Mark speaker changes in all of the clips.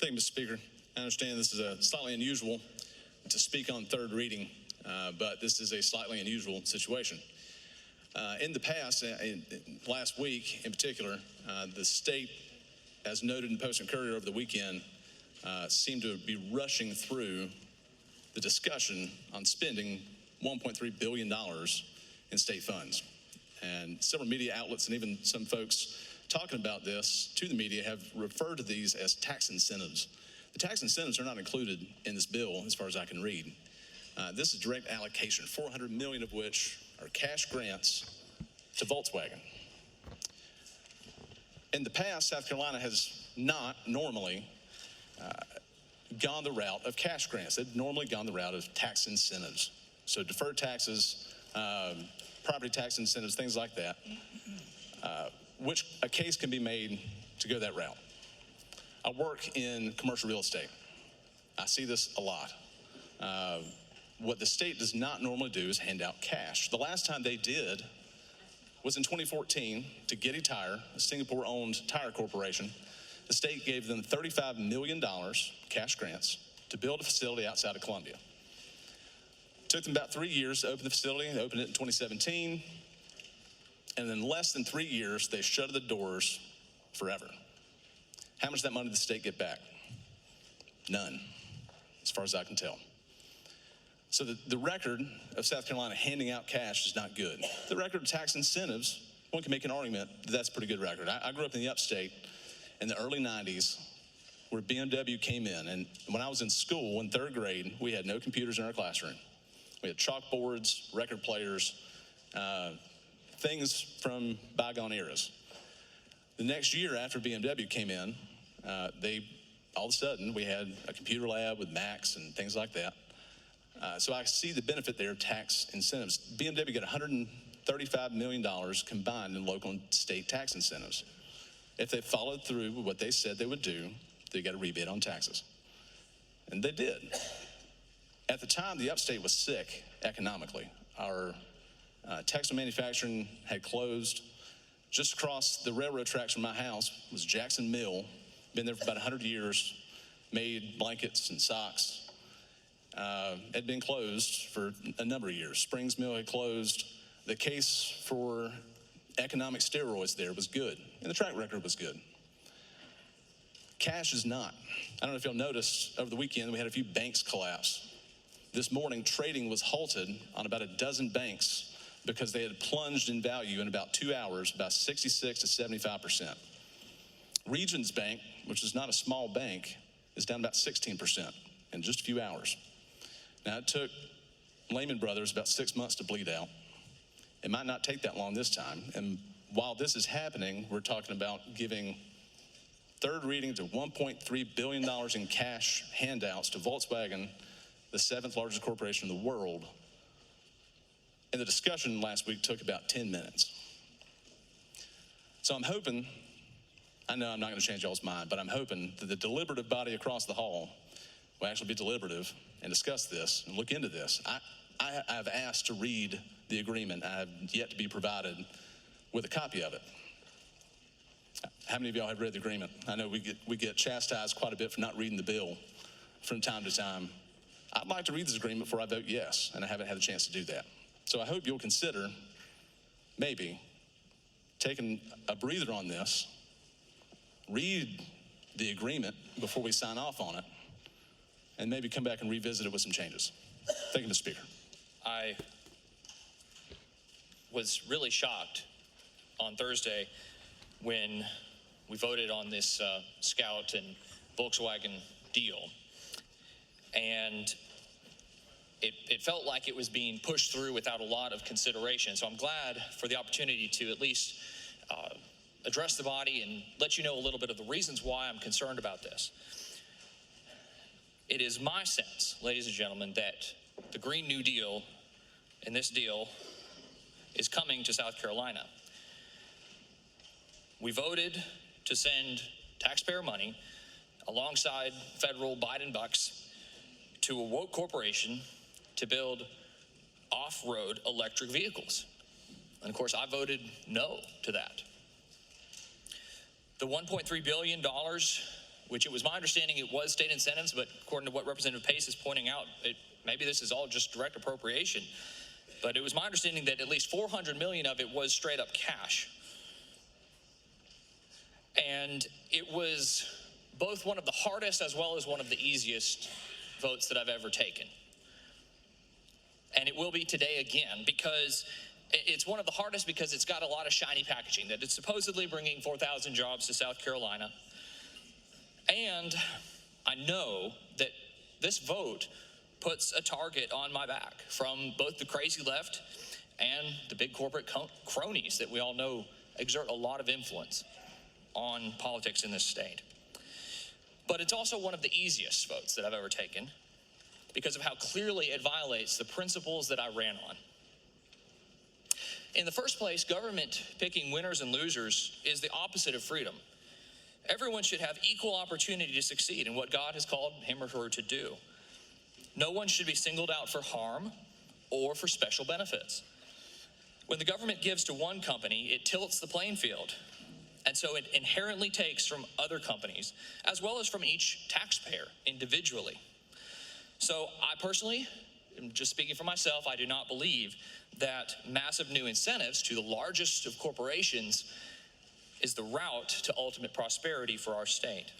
Speaker 1: Thank you, Mr. Speaker. I understand this is a slightly unusual to speak on third reading, but this is a slightly unusual situation. In the past, last week in particular, the state, as noted in Post and Courier over the weekend, seemed to be rushing through the discussion on spending $1.3 billion in state funds. And several media outlets and even some folks talking about this to the media have referred to these as tax incentives. The tax incentives are not included in this bill as far as I can read. This is direct allocation, $400 million of which are cash grants to Volkswagen. In the past, South Carolina has not normally gone the route of cash grants. They've normally gone the route of tax incentives. So deferred taxes, property tax incentives, things like that, which a case can be made to go that route. I work in commercial real estate. I see this a lot. What the state does not normally do is hand out cash. The last time they did was in 2014 to Getty Tire, a Singapore-owned tire corporation. The state gave them $35 million cash grants to build a facility outside of Columbia. It took them about 3 years to open the facility. They opened it in 2017. And in less than 3 years, they shuttered the doors forever. How much of that money did the state get back? None, as far as I can tell. So the record of South Carolina handing out cash is not good. The record of tax incentives, one can make an argument that that's a pretty good record. I grew up in the upstate in the early 90s where BMW came in. And when I was in school in third grade, we had no computers in our classroom. We had chalkboards, record players, things from bygone eras. The next year after BMW came in, all of a sudden we had a computer lab with Macs and things like that. So I see the benefit there of tax incentives. BMW got $135 million combined in local and state tax incentives. If they followed through with what they said they would do, they got a rebate on taxes. And they did. At the time, the upstate was sick economically. Our textile manufacturing had closed. Just across the railroad tracks from my house was Jackson Mill, been there for about 100 years, made blankets and socks. Had been closed for a number of years. Springs Mill had closed. The case for economic steroids there was good, and the track record was good. Cash is not. I don't know if y'all noticed over the weekend we had a few banks collapse. This morning, trading was halted on about a dozen banks because they had plunged in value in about 2 hours, about 66 to 75%. Regions Bank, which is not a small bank, is down about 16% in just a few hours. Now, it took Lehman Brothers about 6 months to bleed out. It might not take that long this time. And while this is happening, we're talking about giving third reading to $1.3 billion in cash handouts to Volkswagen, the 7th largest corporation in the world. And the discussion last week took about 10 minutes. So I'm hoping, I know I'm not going to change y'all's mind, but I'm hoping that the deliberative body across the hall will actually be deliberative and discuss this and look into this. I have asked to read the agreement. I have yet to be provided with a copy of it. How many of y'all have read the agreement? I know we get chastised quite a bit for not reading the bill from time to time. I'd like to read this agreement before I vote yes, and I haven't had a chance to do that. So I hope you'll consider maybe taking a breather on this, read the agreement before we sign off on it, and maybe come back and revisit it with some changes. Thank you, Mr. Speaker.
Speaker 2: I was really shocked on Thursday when we voted on this Scout and Volkswagen deal. And it felt like it was being pushed through without a lot of consideration. So I'm glad for the opportunity to at least address the body and let you know a little bit of the reasons why I'm concerned about this. It is my sense, ladies and gentlemen, that the Green New Deal and this deal is coming to South Carolina. We voted to send taxpayer money alongside federal Biden bucks to a woke corporation to build off-road electric vehicles. And of course, I voted no to that. The $1.3 billion which it was my understanding it was state incentives, but according to what Representative Pace is pointing out, maybe this is all just direct appropriation. But it was my understanding that at least $400 million of it was straight up cash. And it was both one of the hardest as well as one of the easiest votes that I've ever taken. And it will be today again, because it's one of the hardest because it's got a lot of shiny packaging, that it's supposedly bringing 4,000 jobs to South Carolina. And I know that this vote puts a target on my back from both the crazy left and the big corporate cronies that we all know exert a lot of influence on politics in this state. But it's also one of the easiest votes that I've ever taken because of how clearly it violates the principles that I ran on. In the first place, government picking winners and losers is the opposite of freedom. Everyone should have equal opportunity to succeed in what God has called him or her to do. No one should be singled out for harm or for special benefits. When the government gives to one company, it tilts the playing field. And so it inherently takes from other companies, as well as from each taxpayer individually. So I personally, just speaking for myself, I do not believe that massive new incentives to the largest of corporations is the route to ultimate prosperity for our state.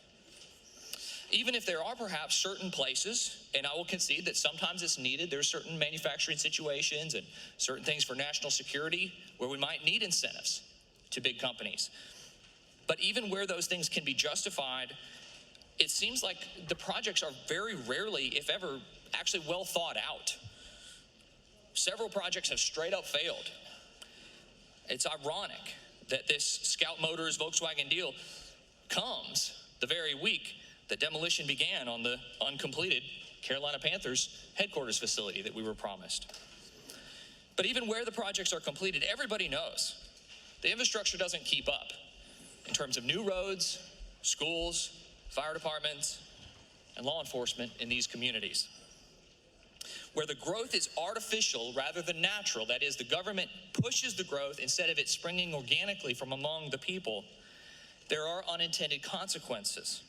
Speaker 2: Even if there are perhaps certain places, and I will concede that sometimes it's needed, there are certain manufacturing situations and certain things for national security where we might need incentives to big companies. But even where those things can be justified, it seems like the projects are very rarely, if ever, actually well thought out. Several projects have straight up failed. It's ironic that this Scout Motors Volkswagen deal comes the very week that demolition began on the uncompleted Carolina Panthers headquarters facility that we were promised. But even where the projects are completed, everybody knows the infrastructure doesn't keep up in terms of new roads, schools, fire departments, and law enforcement in these communities. Where the growth is artificial rather than natural, that is, the government pushes the growth instead of it springing organically from among the people, there are unintended consequences.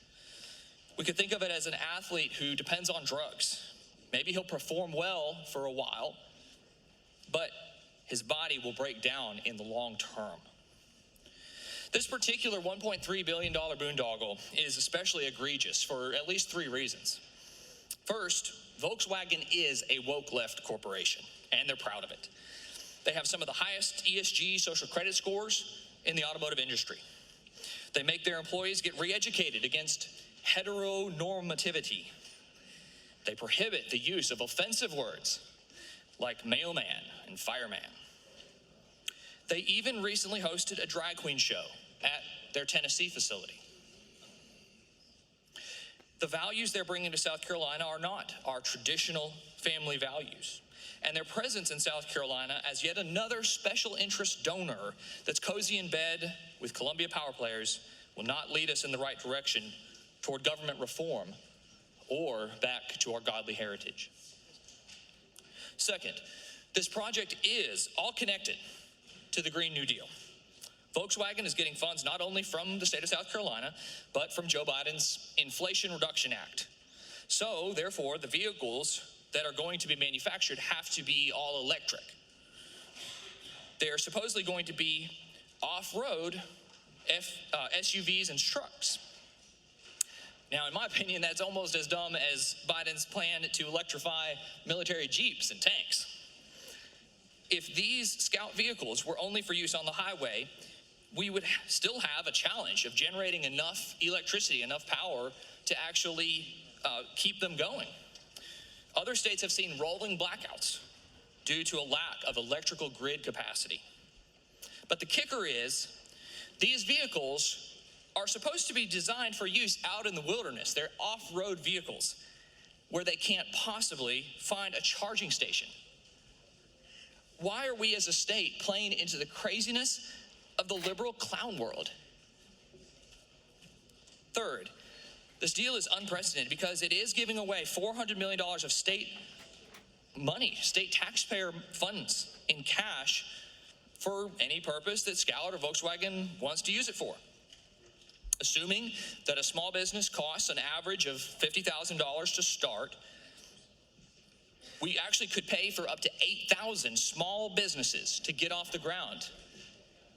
Speaker 2: We could think of it as an athlete who depends on drugs. Maybe he'll perform well for a while, but his body will break down in the long term. This particular $1.3 billion boondoggle is especially egregious for at least 3 reasons. First, Volkswagen is a woke left corporation, and they're proud of it. They have some of the highest ESG social credit scores in the automotive industry. They make their employees get re-educated against heteronormativity. They prohibit the use of offensive words like mailman and fireman. They even recently hosted a drag queen show at their Tennessee facility. The values they're bringing to South Carolina are not our traditional family values. And their presence in South Carolina as yet another special interest donor that's cozy in bed with Columbia power players will not lead us in the right direction toward government reform or back to our godly heritage. Second, this project is all connected to the Green New Deal. Volkswagen is getting funds not only from the state of South Carolina, but from Joe Biden's Inflation Reduction Act. So, therefore, the vehicles that are going to be manufactured have to be all electric. They're supposedly going to be off-road SUVs and trucks. Now, in my opinion, that's almost as dumb as Biden's plan to electrify military jeeps and tanks. If these Scout vehicles were only for use on the highway, we would still have a challenge of generating enough electricity, enough power to actually keep them going. Other states have seen rolling blackouts due to a lack of electrical grid capacity. But the kicker is, these vehicles are supposed to be designed for use out in the wilderness. They're off-road vehicles where they can't possibly find a charging station. Why are we as a state playing into the craziness of the liberal clown world? Third, this deal is unprecedented because it is giving away $400 million of state money, state taxpayer funds in cash for any purpose that Scout or Volkswagen wants to use it for. Assuming that a small business costs an average of $50,000 to start, we actually could pay for up to 8,000 small businesses to get off the ground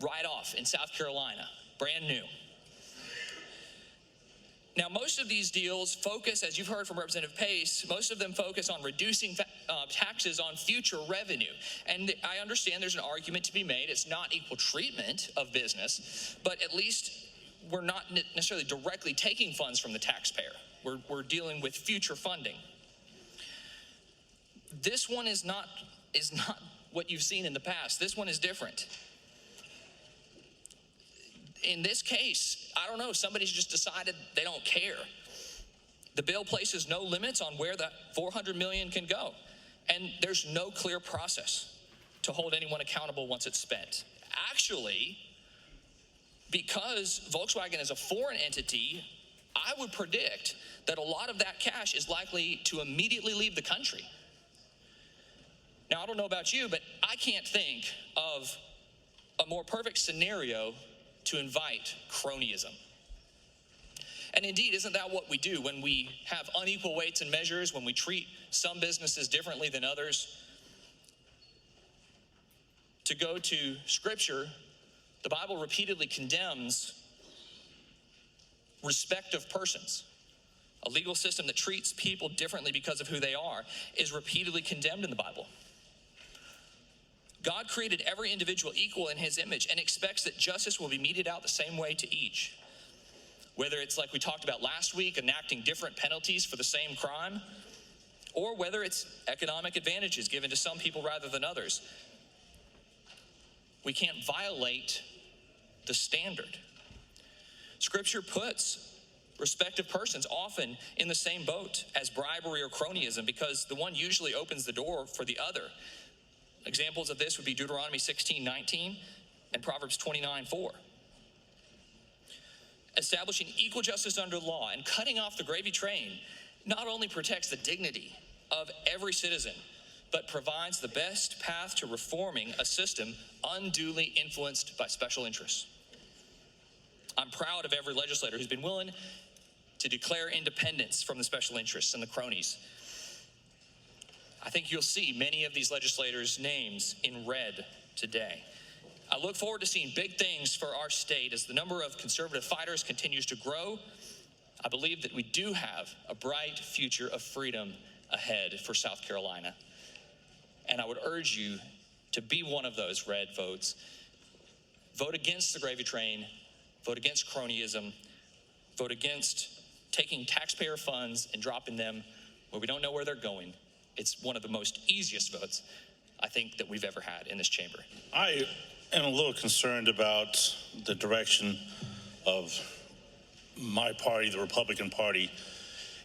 Speaker 2: right off in South Carolina, brand new. Now, most of these deals focus, as you've heard from Representative Pace, most of them focus on reducing taxes on future revenue. And I understand there's an argument to be made. It's not equal treatment of business, but at least we're not necessarily directly taking funds from the taxpayer. We're dealing with future funding. This one is not what you've seen in the past. This one is different. In this case, I don't know, somebody's just decided they don't care. The bill places no limits on where the $400 million can go. And there's no clear process to hold anyone accountable once it's spent. Actually, because Volkswagen is a foreign entity, I would predict that a lot of that cash is likely to immediately leave the country. Now, I don't know about you, but I can't think of a more perfect scenario to invite cronyism. And indeed, isn't that what we do when we have unequal weights and measures, when we treat some businesses differently than others? To go to Scripture, the Bible repeatedly condemns respect of persons. A legal system that treats people differently because of who they are is repeatedly condemned in the Bible. God created every individual equal in his image and expects that justice will be meted out the same way to each. Whether it's like we talked about last week, enacting different penalties for the same crime, or whether it's economic advantages given to some people rather than others. We can't violate the standard. Scripture puts respective persons often in the same boat as bribery or cronyism because the one usually opens the door for the other. Examples of this would be Deuteronomy 16:19 and Proverbs 29:4. Establishing equal justice under law and cutting off the gravy train not only protects the dignity of every citizen, but provides the best path to reforming a system unduly influenced by special interests. I'm proud of every legislator who's been willing to declare independence from the special interests and the cronies. I think you'll see many of these legislators' names in red today. I look forward to seeing big things for our state as the number of conservative fighters continues to grow. I believe that we do have a bright future of freedom ahead for South Carolina. And I would urge you to be one of those red votes. Vote against the gravy train. Vote against cronyism. Vote against taking taxpayer funds and dropping them where we don't know where they're going. It's one of the most easiest votes, I think, that we've ever had in this chamber.
Speaker 3: I am a little concerned about the direction of my party, the Republican Party.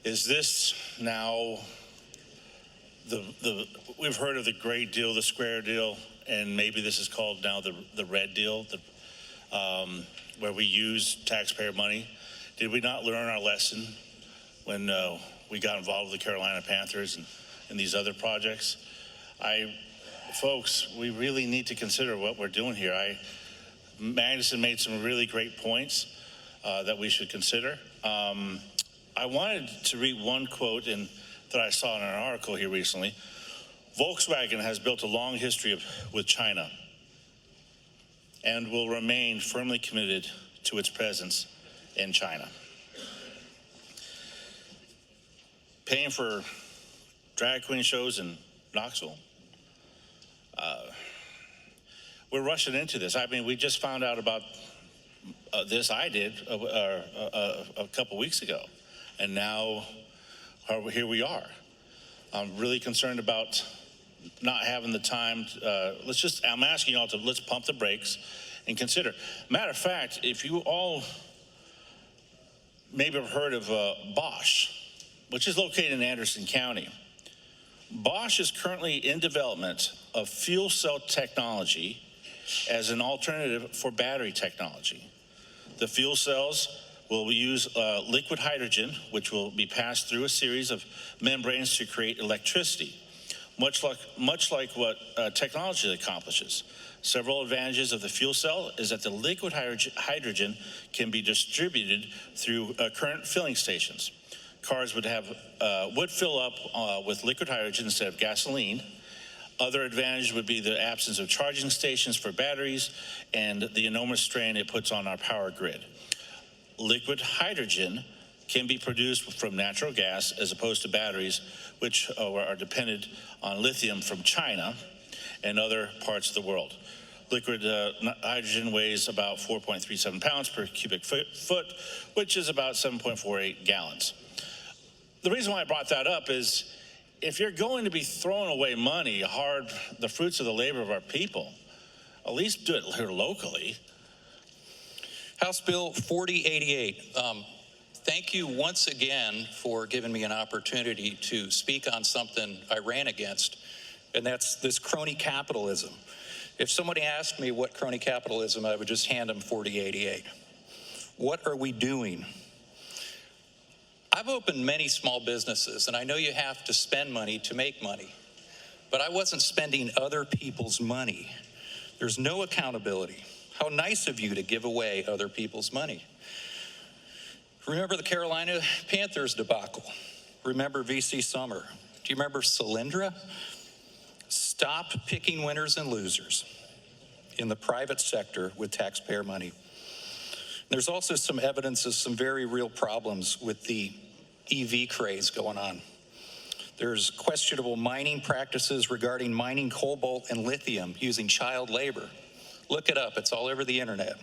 Speaker 3: Is this now we've heard of the gray deal, the square deal, and maybe this is called now the red deal, where we use taxpayer money. Did we not learn our lesson when we got involved with the Carolina Panthers and these other projects? Folks, we really need to consider what we're doing here. Magnuson made some really great points that we should consider. I wanted to read one quote that I saw in an article here recently. Volkswagen has built a long history with China and will remain firmly committed to its presence in China. Paying for drag queen shows in Knoxville. We're rushing into this. I mean, we just found out about this. I did a couple weeks ago, and now here we are. I'm really concerned about not having the time. I'm asking y'all to let's pump the brakes and consider. Matter of fact, if you all maybe have heard of Bosch, which is located in Anderson County. Bosch is currently in development of fuel cell technology as an alternative for battery technology. The fuel cells will use liquid hydrogen, which will be passed through a series of membranes to create electricity, much like what technology accomplishes. Several advantages of the fuel cell is that the liquid hydrogen can be distributed through current filling stations. Cars would fill up with liquid hydrogen instead of gasoline. Other advantage would be the absence of charging stations for batteries and the enormous strain it puts on our power grid. Liquid hydrogen can be produced from natural gas as opposed to batteries, which are dependent on lithium from China and other parts of the world. Liquid hydrogen weighs about 4.37 pounds per cubic foot, which is about 7.48 gallons. The reason why I brought that up is if you're going to be throwing away money, the fruits of the labor of our people, at least do it here locally.
Speaker 4: House Bill 4088. Thank you once again for giving me an opportunity to speak on something I ran against, and that's this crony capitalism. If somebody asked me what crony capitalism, I would just hand them 4088. What are we doing? I've opened many small businesses, and I know you have to spend money to make money, but I wasn't spending other people's money. There's no accountability. How nice of you to give away other people's money. Remember the Carolina Panthers debacle? Remember VC Summer? Do you remember Solyndra? Stop picking winners and losers in the private sector with taxpayer money. There's also some evidence of some very real problems with the EV craze going on. There's questionable mining practices regarding mining cobalt and lithium using child labor. Look it up, it's all over the internet.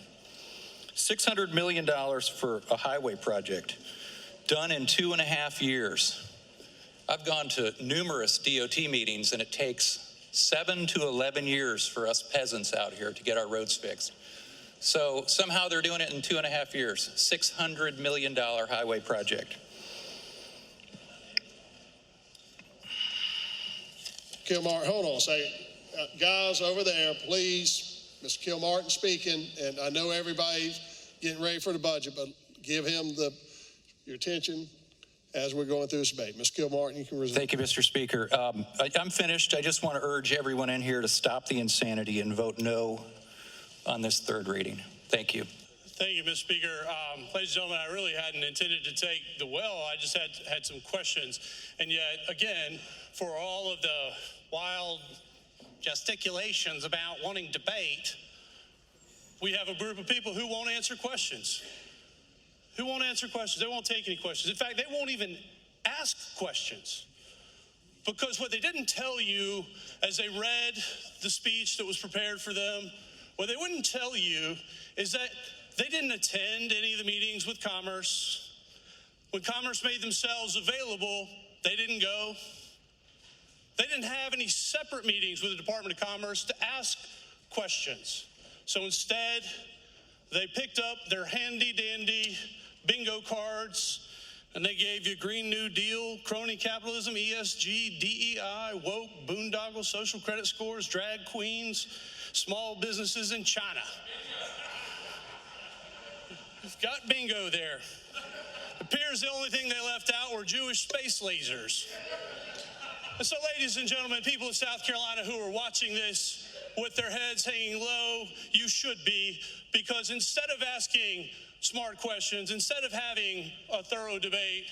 Speaker 4: $600 million for a highway project, done in 2.5 years. I've gone to numerous DOT meetings, and it takes 7 to 11 years for us peasants out here to get our roads fixed. So somehow they're doing it in 2.5 years. $600 million highway project.
Speaker 5: Kilmartin, hold on a second. Guys over there, please. Mr. Kilmartin speaking, and I know everybody's getting ready for the budget, but give him your attention as we're going through this debate. Ms. Kilmartin, you can resume.
Speaker 4: Thank you, Mr. Speaker. I'm finished. I just want to urge everyone in here to stop the insanity and vote no on this third reading. Thank you.
Speaker 6: Thank you, Mr. Speaker. Ladies and gentlemen, I really hadn't intended to take the well. I just had some questions. And yet, again, for all of the wild gesticulations about wanting debate, we have a group of people who won't answer questions. Who won't answer questions? They won't take any questions. In fact, they won't even ask questions. Because what they didn't tell you as they read the speech that was prepared for them, what they wouldn't tell you is that they didn't attend any of the meetings with Commerce. When Commerce made themselves available, they didn't go. They didn't have any separate meetings with the Department of Commerce to ask questions. So instead, they picked up their handy-dandy bingo cards, and they gave you Green New Deal, crony capitalism, ESG, DEI, woke, boondoggle, social credit scores, drag queens, small businesses in China. You've got bingo there. It appears the only thing they left out were Jewish space lasers. And so, ladies and gentlemen, people of South Carolina who are watching this with their heads hanging low, you should be, because instead of asking smart questions, instead of having a thorough debate,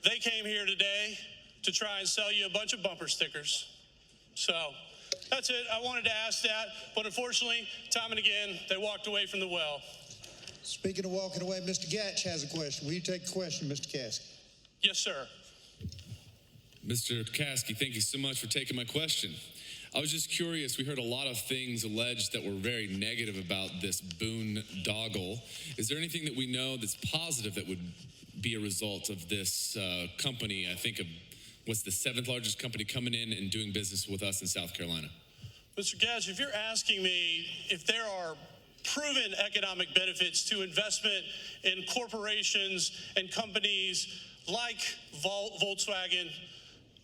Speaker 6: they came here today to try and sell you a bunch of bumper stickers. So that's it. I wanted to ask that, but unfortunately, time and again, they walked away from the well.
Speaker 7: Speaking of walking away, Mr. Gatch has a question. Will you take the question, Mr. Caskey?
Speaker 6: Yes, sir.
Speaker 8: Mr. Caskey, thank you so much for taking my question. I was just curious. We heard a lot of things alleged that were very negative about this boondoggle. Is there anything that we know that's positive that would be a result of this company? I think of what's the 7th largest company coming in and doing business with us in South Carolina.
Speaker 6: Mr. Gatch, if you're asking me if there are proven economic benefits to investment in corporations and companies like Volkswagen,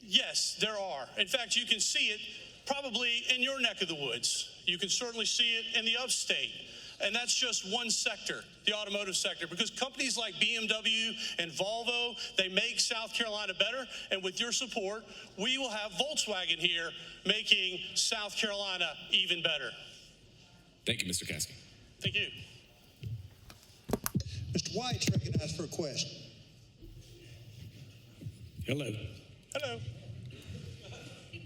Speaker 6: yes, there are. In fact, you can see it probably in your neck of the woods. You can certainly see it in the upstate. And that's just one sector, the automotive sector, because companies like BMW and Volvo, they make South Carolina better. And with your support, we will have Volkswagen here making South Carolina even better.
Speaker 8: Thank you, Mr. Caskey.
Speaker 6: Thank you.
Speaker 7: Mr. White's recognized for a question.
Speaker 9: Hello.
Speaker 6: Hello.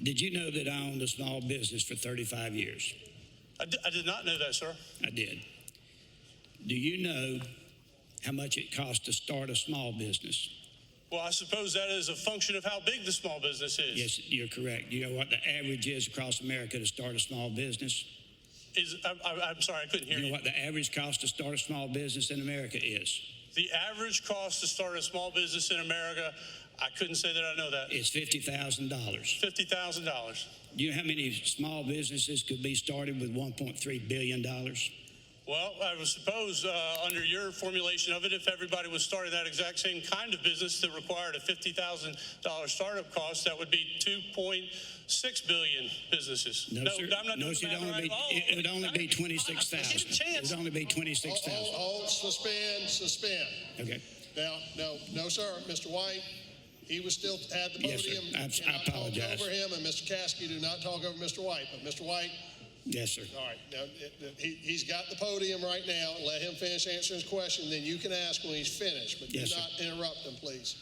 Speaker 9: Did you know that I owned a small business for 35 years?
Speaker 6: I did not know that, sir.
Speaker 9: I did. Do you know how much it costs to start a small business?
Speaker 6: Well, I suppose that is a function of how big the small business is.
Speaker 9: Yes, you're correct. You know what the average is across America to start a small business?
Speaker 6: I'm sorry, I couldn't hear you.
Speaker 9: You know what the average cost to start a small business in America is?
Speaker 6: The average cost to start a small business in America, I couldn't say that I know that.
Speaker 9: It's $50,000.
Speaker 6: $50,000.
Speaker 9: Do you know how many small businesses could be started with $1.3 billion?
Speaker 6: Well, I would suppose under your formulation of it, if everybody was starting that exact same kind of business that required a $50,000 startup cost, that would be 2.6 billion businesses.
Speaker 9: No, sir.
Speaker 6: I'm not
Speaker 9: No,
Speaker 6: doing
Speaker 9: sir,
Speaker 6: the math right.
Speaker 9: it would only be 26,000. It would only be 26,000.
Speaker 5: Hold, suspend.
Speaker 9: Okay.
Speaker 5: Now, no, sir. Mr. White, he was still at the
Speaker 9: Yes, sir.
Speaker 5: podium.
Speaker 9: I
Speaker 5: Cannot
Speaker 9: apologize.
Speaker 5: talk over him, and Mr. Caskey, do not talk over Mr. White. But Mr. White,
Speaker 9: Yes, sir.
Speaker 5: all right, now he's got the podium right now. Let him finish answering his question. Then you can ask when he's finished. But
Speaker 9: Yes,
Speaker 5: do
Speaker 9: sir.
Speaker 5: not interrupt him, please.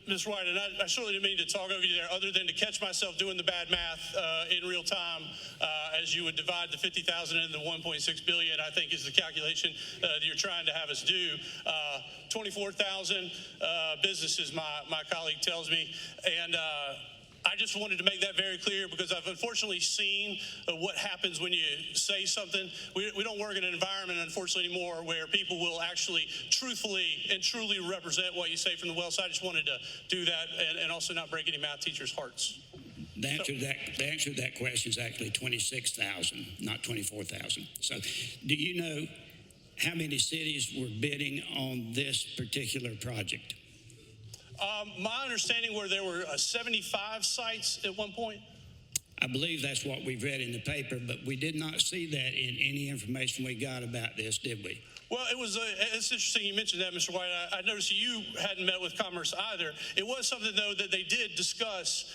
Speaker 6: Ms. White, and I certainly didn't mean to talk over you there, other than to catch myself doing the bad math in real time as you would divide the 50,000 into the 1.6 billion. I think is the calculation that you're trying to have us do. 24,000 businesses, my colleague tells me, and I just wanted to make that very clear because I've unfortunately seen what happens when you say something. We don't work in an environment, unfortunately, anymore where people will actually truthfully and truly represent what you say from the well. So I just wanted to do that and also not break any math teachers' hearts.
Speaker 9: The answer to that question is actually 26,000, not 24,000. So do you know how many cities were bidding on this particular project?
Speaker 6: My understanding were there were 75 sites at one point.
Speaker 9: I believe that's what we've read in the paper, but we did not see that in any information we got about this, did we?
Speaker 6: Well, it's interesting you mentioned that, Mr. White. I noticed you hadn't met with Commerce either. It was something, though, that they did discuss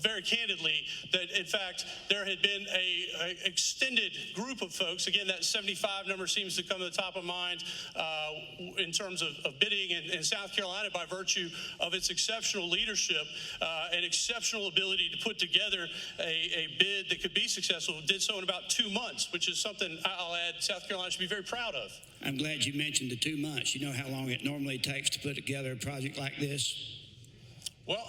Speaker 6: very candidly, that, in fact, there had been a extended group of folks. Again, that 75 number seems to come to the top of mind in terms of bidding in South Carolina by virtue of its exceptional leadership and exceptional ability to put together a bid that could be successful. It did so in about 2 months, which is something I'll add South Carolina should be very proud of.
Speaker 9: I'm glad you mentioned the 2 months. You know how long it normally takes to put together a project like this?
Speaker 6: Well,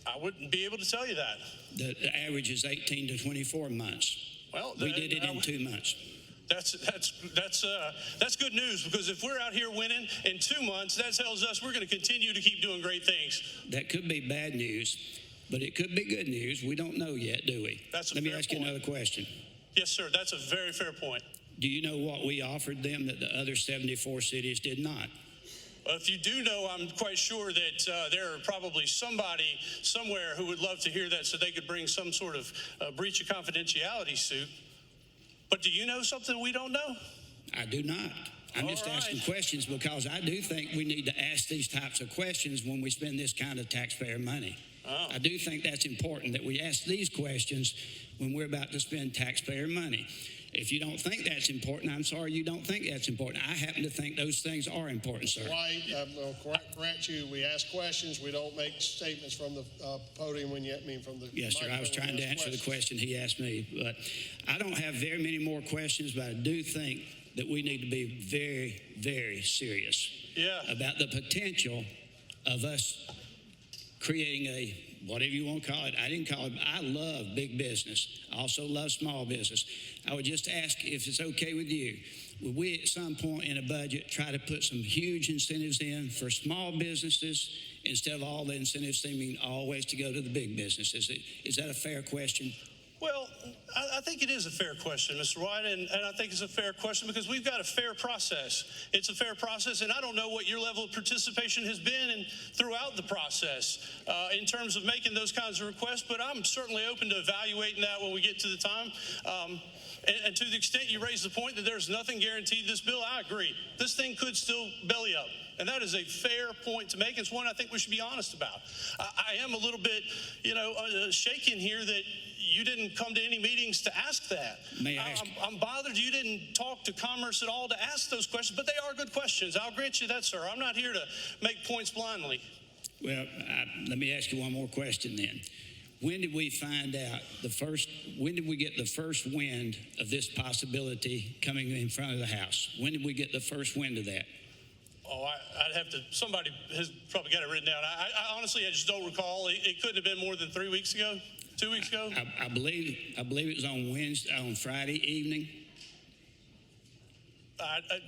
Speaker 6: I wouldn't be able to tell you that.
Speaker 9: The average is 18 to 24 months.
Speaker 6: Well,
Speaker 9: We did it in 2 months.
Speaker 6: That's good news, because if we're out here winning in 2 months, that tells us we're going to continue to keep doing great things.
Speaker 9: That could be bad news, but it could be good news. We don't know yet, do we?
Speaker 6: That's a
Speaker 9: Let me
Speaker 6: fair
Speaker 9: ask you
Speaker 6: point.
Speaker 9: another question.
Speaker 6: Yes, sir. That's a very fair point.
Speaker 9: Do you know what we offered them that the other 74 cities did not?
Speaker 6: If you do know, I'm quite sure that there are probably somebody somewhere who would love to hear that so they could bring some sort of breach of confidentiality suit. But do you know something we don't know?
Speaker 9: I do not. I'm just asking questions because I do think we need to ask these types of questions when we spend this kind of taxpayer money.
Speaker 6: Oh.
Speaker 9: I do think that's important that we ask these questions when we're about to spend taxpayer money. If you don't think that's important, I'm sorry you don't think that's important. I happen to think those things are important, sir.
Speaker 5: White, I'm going to correct you. We ask questions. We don't make statements from the podium from the
Speaker 9: Yes, sir. I was
Speaker 5: microphone.
Speaker 9: trying
Speaker 5: We
Speaker 9: to
Speaker 5: ask
Speaker 9: answer the
Speaker 5: questions.
Speaker 9: question he asked me, but I don't have very many more questions, but I do think that we need to be very, very serious about the potential of us creating a, whatever you want to call it. I didn't call it, I love big business. I also love small business. I would just ask if it's okay with you, would we at some point in a budget try to put some huge incentives in for small businesses instead of all the incentives seeming always to go to the big businesses? Is that a fair question?
Speaker 6: Well, I think it is a fair question, Mr. White, and I think it's a fair question because we've got a fair process. It's a fair process, and I don't know what your level of participation has been throughout the process in terms of making those kinds of requests, but I'm certainly open to evaluating that when we get to the time. And to the extent you raise the point that there's nothing guaranteed this bill, I agree. This thing could still belly up. And that is a fair point to make. It's one I think we should be honest about. I am a little bit, shaken here that you didn't come to any meetings to ask that.
Speaker 9: May I ask?
Speaker 6: I'm bothered you didn't talk to Commerce at all to ask those questions, but they are good questions. I'll grant you that, sir. I'm not here to make points blindly.
Speaker 9: Well, let me ask you one more question then. When did we find out when did we get the first wind of this possibility coming in front of the House? When did we get the first wind of that?
Speaker 6: Oh, I'd have to, somebody has probably got it written down. I honestly, I just don't recall. It couldn't have been more than 3 weeks ago, 2 weeks ago.
Speaker 9: I believe it was on Friday evening.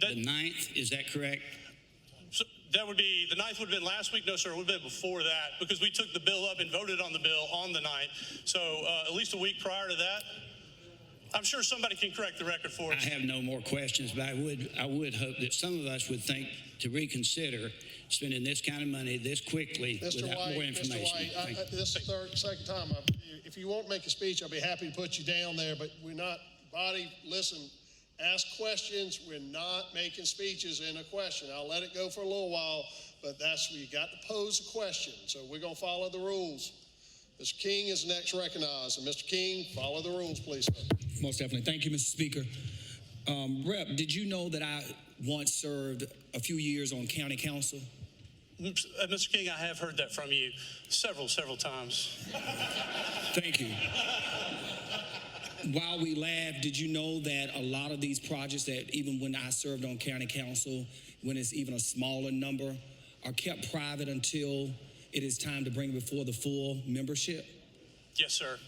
Speaker 9: The 9th, is that correct?
Speaker 6: So that would be, the 9th would have been last week. No, sir, it would have been before that because we took the bill up and voted on the bill on the 9th. So at least a week prior to that. I'm sure somebody can correct the record for us.
Speaker 9: I have no more questions, but I would hope that some of us would think to reconsider spending this kind of money this quickly without more information.
Speaker 5: Mr. White, this is the second time. If you won't make a speech, I'll be happy to put you down there, but we're not, body, listen, ask questions. We're not making speeches in a question. I'll let it go for a little while, but that's where you got to pose a question. So we're going to follow the rules. Mr. King is next recognized. And Mr. King, follow the rules, please, sir.
Speaker 10: Most definitely. Thank you, Mr. Speaker. Rep, did you know that I once served a few years on county council?
Speaker 6: Mr. King, I have heard that from you several times.
Speaker 10: Thank you. While we laugh, did you know that a lot of these projects that even when I served on county council, when it's even a smaller number, are kept private until it is time to bring before the full membership?
Speaker 6: Yes, sir.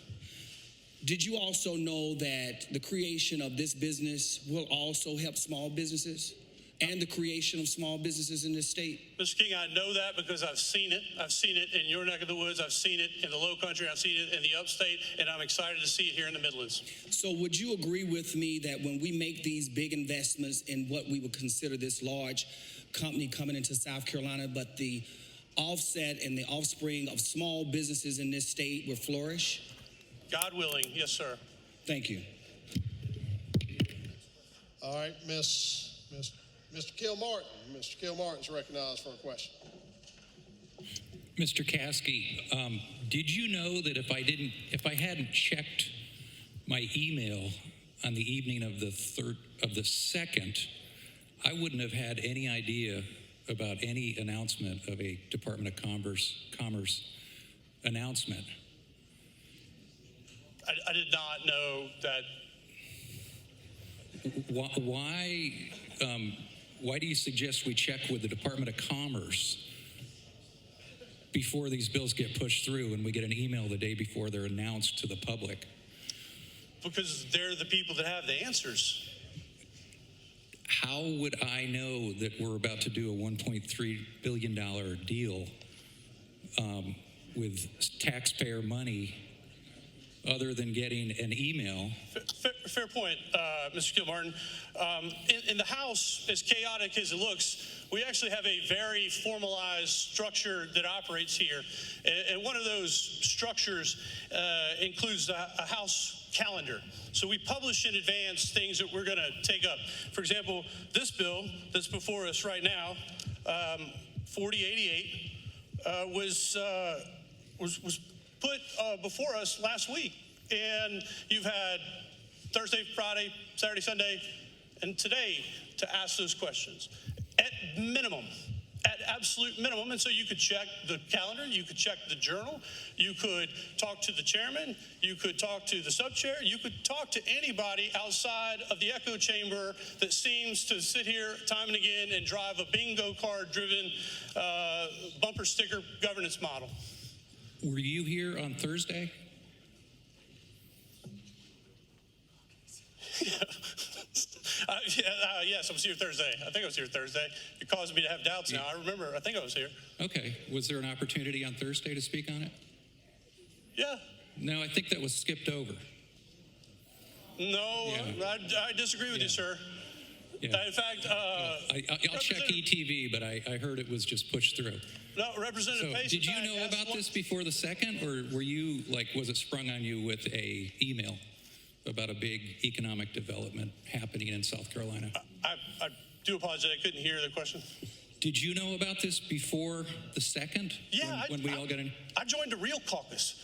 Speaker 10: Did you also know that the creation of this business will also help small businesses and the creation of small businesses in this state?
Speaker 6: Mr. King, I know that because I've seen it. I've seen it in your neck of the woods. I've seen it in the low country. I've seen it in the upstate, and I'm excited to see it here in the Midlands.
Speaker 10: So would you agree with me that when we make these big investments in what we would consider this large company coming into South Carolina, but the offset and the offspring of small businesses in this state will flourish?
Speaker 6: God willing, yes, sir.
Speaker 10: Thank you.
Speaker 5: All right, Mr. Kilmartin. Mr. Kilmartin's recognized for a question.
Speaker 4: Mr. Caskey, did you know that if I hadn't checked my email on the evening of the 2nd, I wouldn't have had any idea about any announcement of a Department of Commerce announcement?
Speaker 6: I did not know that.
Speaker 4: Why do you suggest we check with the Department of Commerce before these bills get pushed through and we get an email the day before they're announced to the public?
Speaker 6: Because they're the people that have the answers.
Speaker 4: How would I know that we're about to do a $1.3 billion deal with taxpayer money other than getting an email?
Speaker 6: Fair point, Mr. Kilmartin. In the House, as chaotic as it looks, we actually have a very formalized structure that operates here. And one of those structures includes a House calendar. So we publish in advance things that we're going to take up. For example, this bill that's before us right now, 4088, was put before us last week. And you've had Thursday, Friday, Saturday, Sunday, and today to ask those questions. At minimum, at absolute minimum. And so you could check the calendar, you could check the journal, you could talk to the chairman, you could talk to the sub-chair, you could talk to anybody outside of the echo chamber that seems to sit here time and again and drive a bingo card driven bumper sticker governance model.
Speaker 4: Were you here on Thursday?
Speaker 6: Yes, I was here Thursday. I think I was here Thursday. You're causing me to have doubts now. I remember, I think I was here.
Speaker 4: Okay. Was there an opportunity on Thursday to speak on it?
Speaker 6: Yeah.
Speaker 4: No, I think that was skipped over.
Speaker 6: No, yeah. I disagree with you, sir.
Speaker 4: Yeah.
Speaker 6: In fact,
Speaker 4: I'll check ETV, but I heard it was just pushed through.
Speaker 6: No, Representative Pace.
Speaker 4: Did you know about this before the 2nd, or were you was it sprung on you with a email about a big economic development happening in South Carolina?
Speaker 6: I do apologize. I couldn't hear the question.
Speaker 4: Did you know about this before the 2nd?
Speaker 6: Yeah.
Speaker 4: When we all got in?
Speaker 6: I joined a real caucus.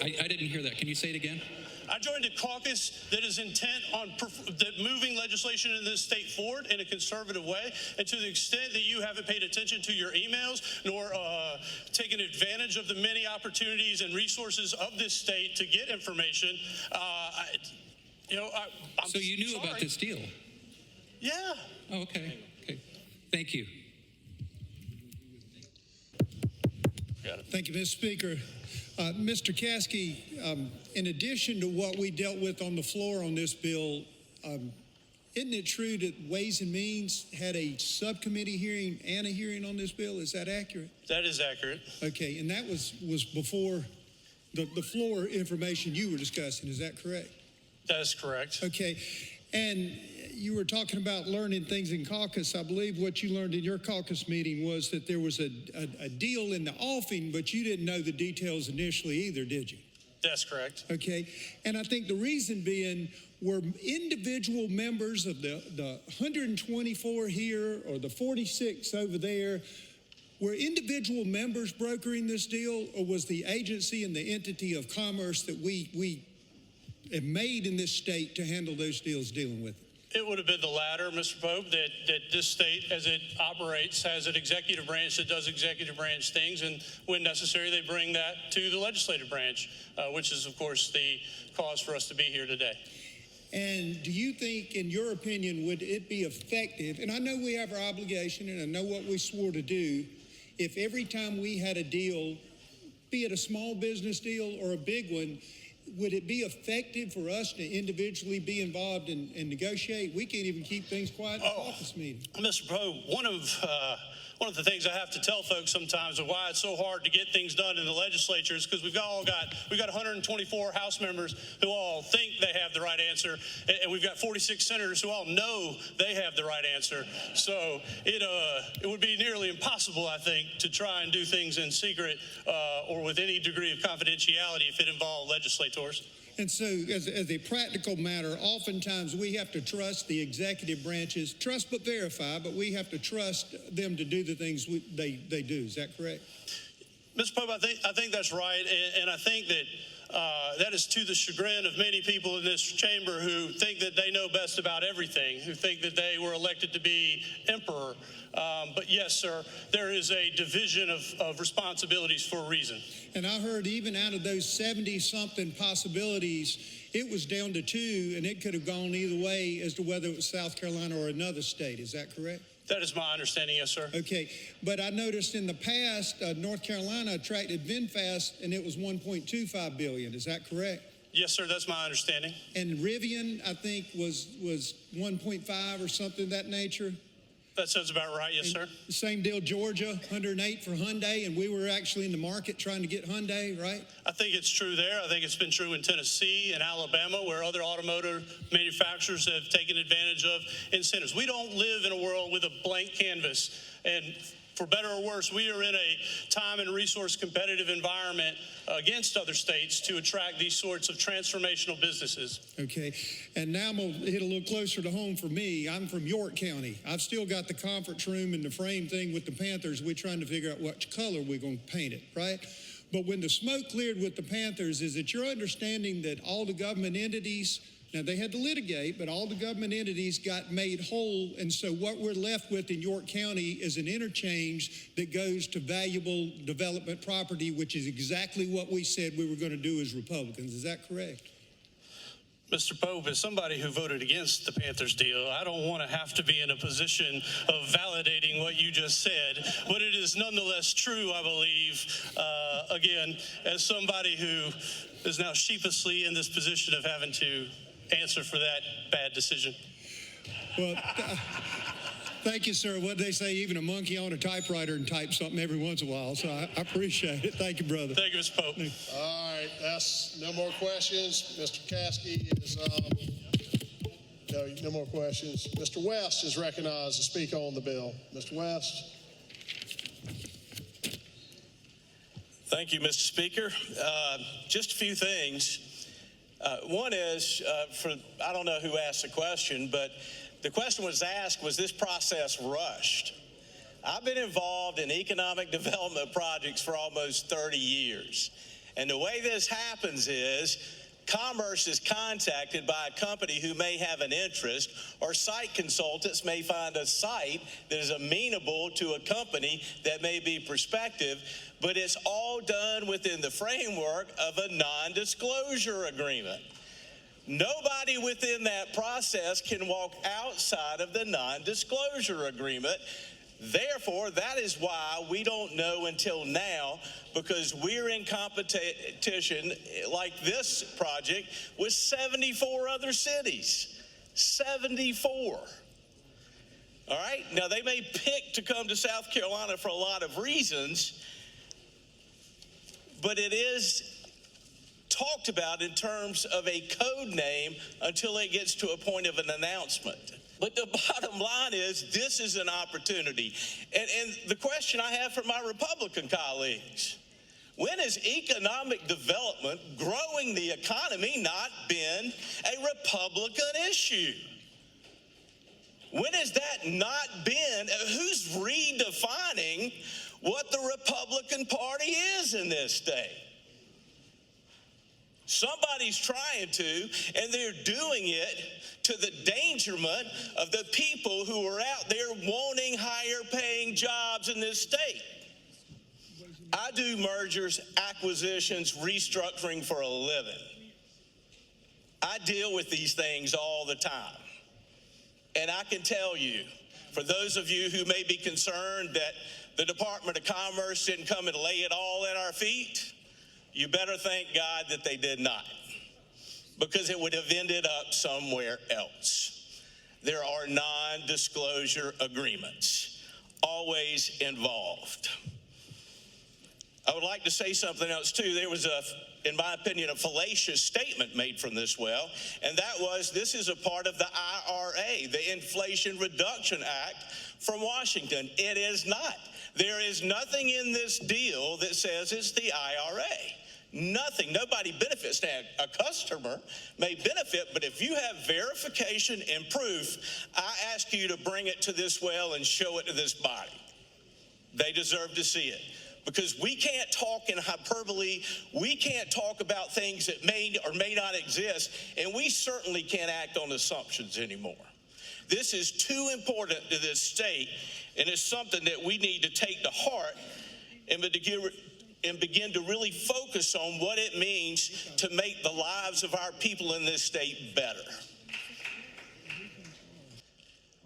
Speaker 4: I didn't hear that. Can you say it again?
Speaker 6: I joined a caucus that is intent on moving legislation in this state forward in a conservative way. And to the extent that you haven't paid attention to your emails nor taken advantage of the many opportunities and resources of this state to get information, I'm
Speaker 4: So you knew
Speaker 6: sorry.
Speaker 4: about this deal?
Speaker 6: Yeah.
Speaker 4: Oh, okay. Okay. Thank you.
Speaker 7: Thank you, Mr. Speaker. Mr. Caskey, in addition to what we dealt with on the floor on this bill, isn't it true that Ways and Means had a subcommittee hearing and a hearing on this bill? Is that accurate?
Speaker 6: That is accurate.
Speaker 7: Okay, and that was before the floor information you were discussing. Is that correct?
Speaker 6: That is correct.
Speaker 7: Okay, and you were talking about learning things in caucus. I believe what you learned in your caucus meeting was that there was a deal in the offing, but you didn't know the details initially either, did you?
Speaker 6: That's correct.
Speaker 7: Okay, and I think the reason being were individual members of the 124 here or the 46 over there, were individual members brokering this deal, or was the agency and the entity of commerce that we have made in this state to handle those deals dealing with it?
Speaker 6: It would have been the latter, Mr. Pope, that this state, as it operates, has an executive branch that does executive branch things, and when necessary, they bring that to the legislative branch, which is, of course, the cause for us to be here today.
Speaker 7: And do you think, in your opinion, would it be effective, and I know we have our obligation and I know what we swore to do, if every time we had a deal, be it a small business deal or a big one, would it be effective for us to individually be involved and negotiate? We can't even keep things quiet in the caucus meeting.
Speaker 6: Mr. Pope, one of the things I have to tell folks sometimes of why it's so hard to get things done in the legislature is because we've got 124 House members who all think they have the right answer, and we've got 46 senators who all know they have the right answer. So it would be nearly impossible, I think, to try and do things in secret or with any degree of confidentiality if it involved legislators.
Speaker 7: And so, as a practical matter, oftentimes we have to trust the executive branches, trust but verify, but we have to trust them to do the things they do. Is that correct?
Speaker 6: Mr. Pope, I think that's right, and I think that that is to the chagrin of many people in this chamber who think that they know best about everything, who think that they were elected to be emperor. But yes, sir, there is a division of responsibilities for a reason.
Speaker 7: And I heard even out of those 70-something possibilities, it was down to 2, and it could have gone either way as to whether it was South Carolina or another state. Is that correct?
Speaker 6: That is my understanding, yes, sir.
Speaker 7: Okay, but I noticed in the past, North Carolina attracted VinFast, and it was $1.25 billion. Is that correct?
Speaker 6: Yes, sir, that's my understanding.
Speaker 7: And Rivian, I think, was 1.5 or something of that nature.
Speaker 6: That sounds about right, yes, sir.
Speaker 7: Same deal, Georgia, 108 for Hyundai, and we were actually in the market trying to get Hyundai, right?
Speaker 6: I think it's true there. I think it's been true in Tennessee and Alabama, where other automotive manufacturers have taken advantage of incentives. We don't live in a world with a blank canvas, and for better or worse, we are in a time and resource competitive environment against other states to attract these sorts of transformational businesses.
Speaker 7: Okay, and now I'm going to hit a little closer to home for me. I'm from York County. I've still got the conference room and the frame thing with the Panthers. We're trying to figure out what color we're going to paint it, right? But when the smoke cleared with the Panthers, is it your understanding that all the government entities, now they had to litigate, but all the government entities got made whole, and so what we're left with in York County is an interchange that goes to valuable development property, which is exactly what we said we were going to do as Republicans. Is that correct?
Speaker 6: Mr. Pope, as somebody who voted against the Panthers deal, I don't want to have to be in a position of validating what you just said, but it is nonetheless true, I believe, again, as somebody who is now sheepishly in this position of having to answer for that bad decision.
Speaker 7: Well, thank you, sir. What they say, even a monkey on a typewriter and type something every once in a while, so I appreciate it. Thank you, brother.
Speaker 6: Thank you, Mr. Pope.
Speaker 5: All right, that's no more questions. Mr. Caskey is, no more questions. Mr. West is recognized to speak on the bill. Mr. West.
Speaker 11: Thank you, Mr. Speaker. Just a few things. One is, I don't know who asked the question, but the question was asked, was this process rushed? I've been involved in economic development projects for almost 30 years. And the way this happens is Commerce is contacted by a company who may have an interest, or site consultants may find a site that is amenable to a company that may be prospective, but it's all done within the framework of a non-disclosure agreement. Nobody within that process can walk outside of the non-disclosure agreement. Therefore, that is why we don't know until now, because we're in competition like this project with 74 other cities. 74. All right? Now, they may pick to come to South Carolina for a lot of reasons, but it is talked about in terms of a code name until it gets to a point of an announcement. But the bottom line is this is an opportunity. And the question I have for my Republican colleagues, when has economic development, growing the economy, not been a Republican issue? When has that not been? Who's redefining what the Republican Party is in this state? Somebody's trying to, and they're doing it to the endangerment of the people who are out there wanting higher paying jobs in this state. I do mergers, acquisitions, restructuring for a living. I deal with these things all the time. And I can tell you, for those of you who may be concerned that the Department of Commerce didn't come and lay it all at our feet, you better thank God that they did not, because it would have ended up somewhere else. There are non-disclosure agreements always involved. I would like to say something else too. There was in my opinion, a fallacious statement made from this well, and that was this is a part of the IRA, the Inflation Reduction Act from Washington. It is not. There is nothing in this deal that says it's the IRA. Nothing. Nobody benefits. Now, a customer may benefit, but if you have verification and proof, I ask you to bring it to this well and show it to this body. They deserve to see it. Because we can't talk in hyperbole, we can't talk about things that may or may not exist, and we certainly can't act on assumptions anymore. This is too important to this state, and it's something that we need to take to heart and begin to really focus on what it means to make the lives of our people in this state better.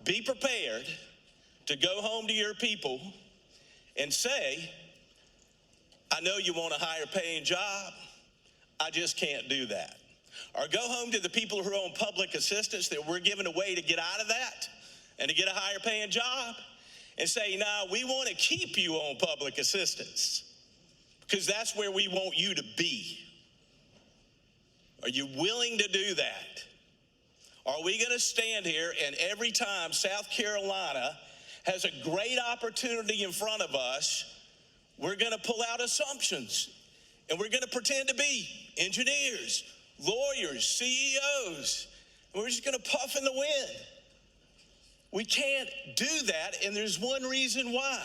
Speaker 11: Be prepared to go home to your people and say, I know you want a higher paying job, I just can't do that. Or go home to the people who are on public assistance that we're giving away to get out of that and to get a higher paying job and say, nah, we want to keep you on public assistance because that's where we want you to be. Are you willing to do that? Are we going to stand here and every time South Carolina has a great opportunity in front of us, we're going to pull out assumptions, and we're going to pretend to be engineers, lawyers, CEOs, and we're just going to puff in the wind. We can't do that, and there's one reason why.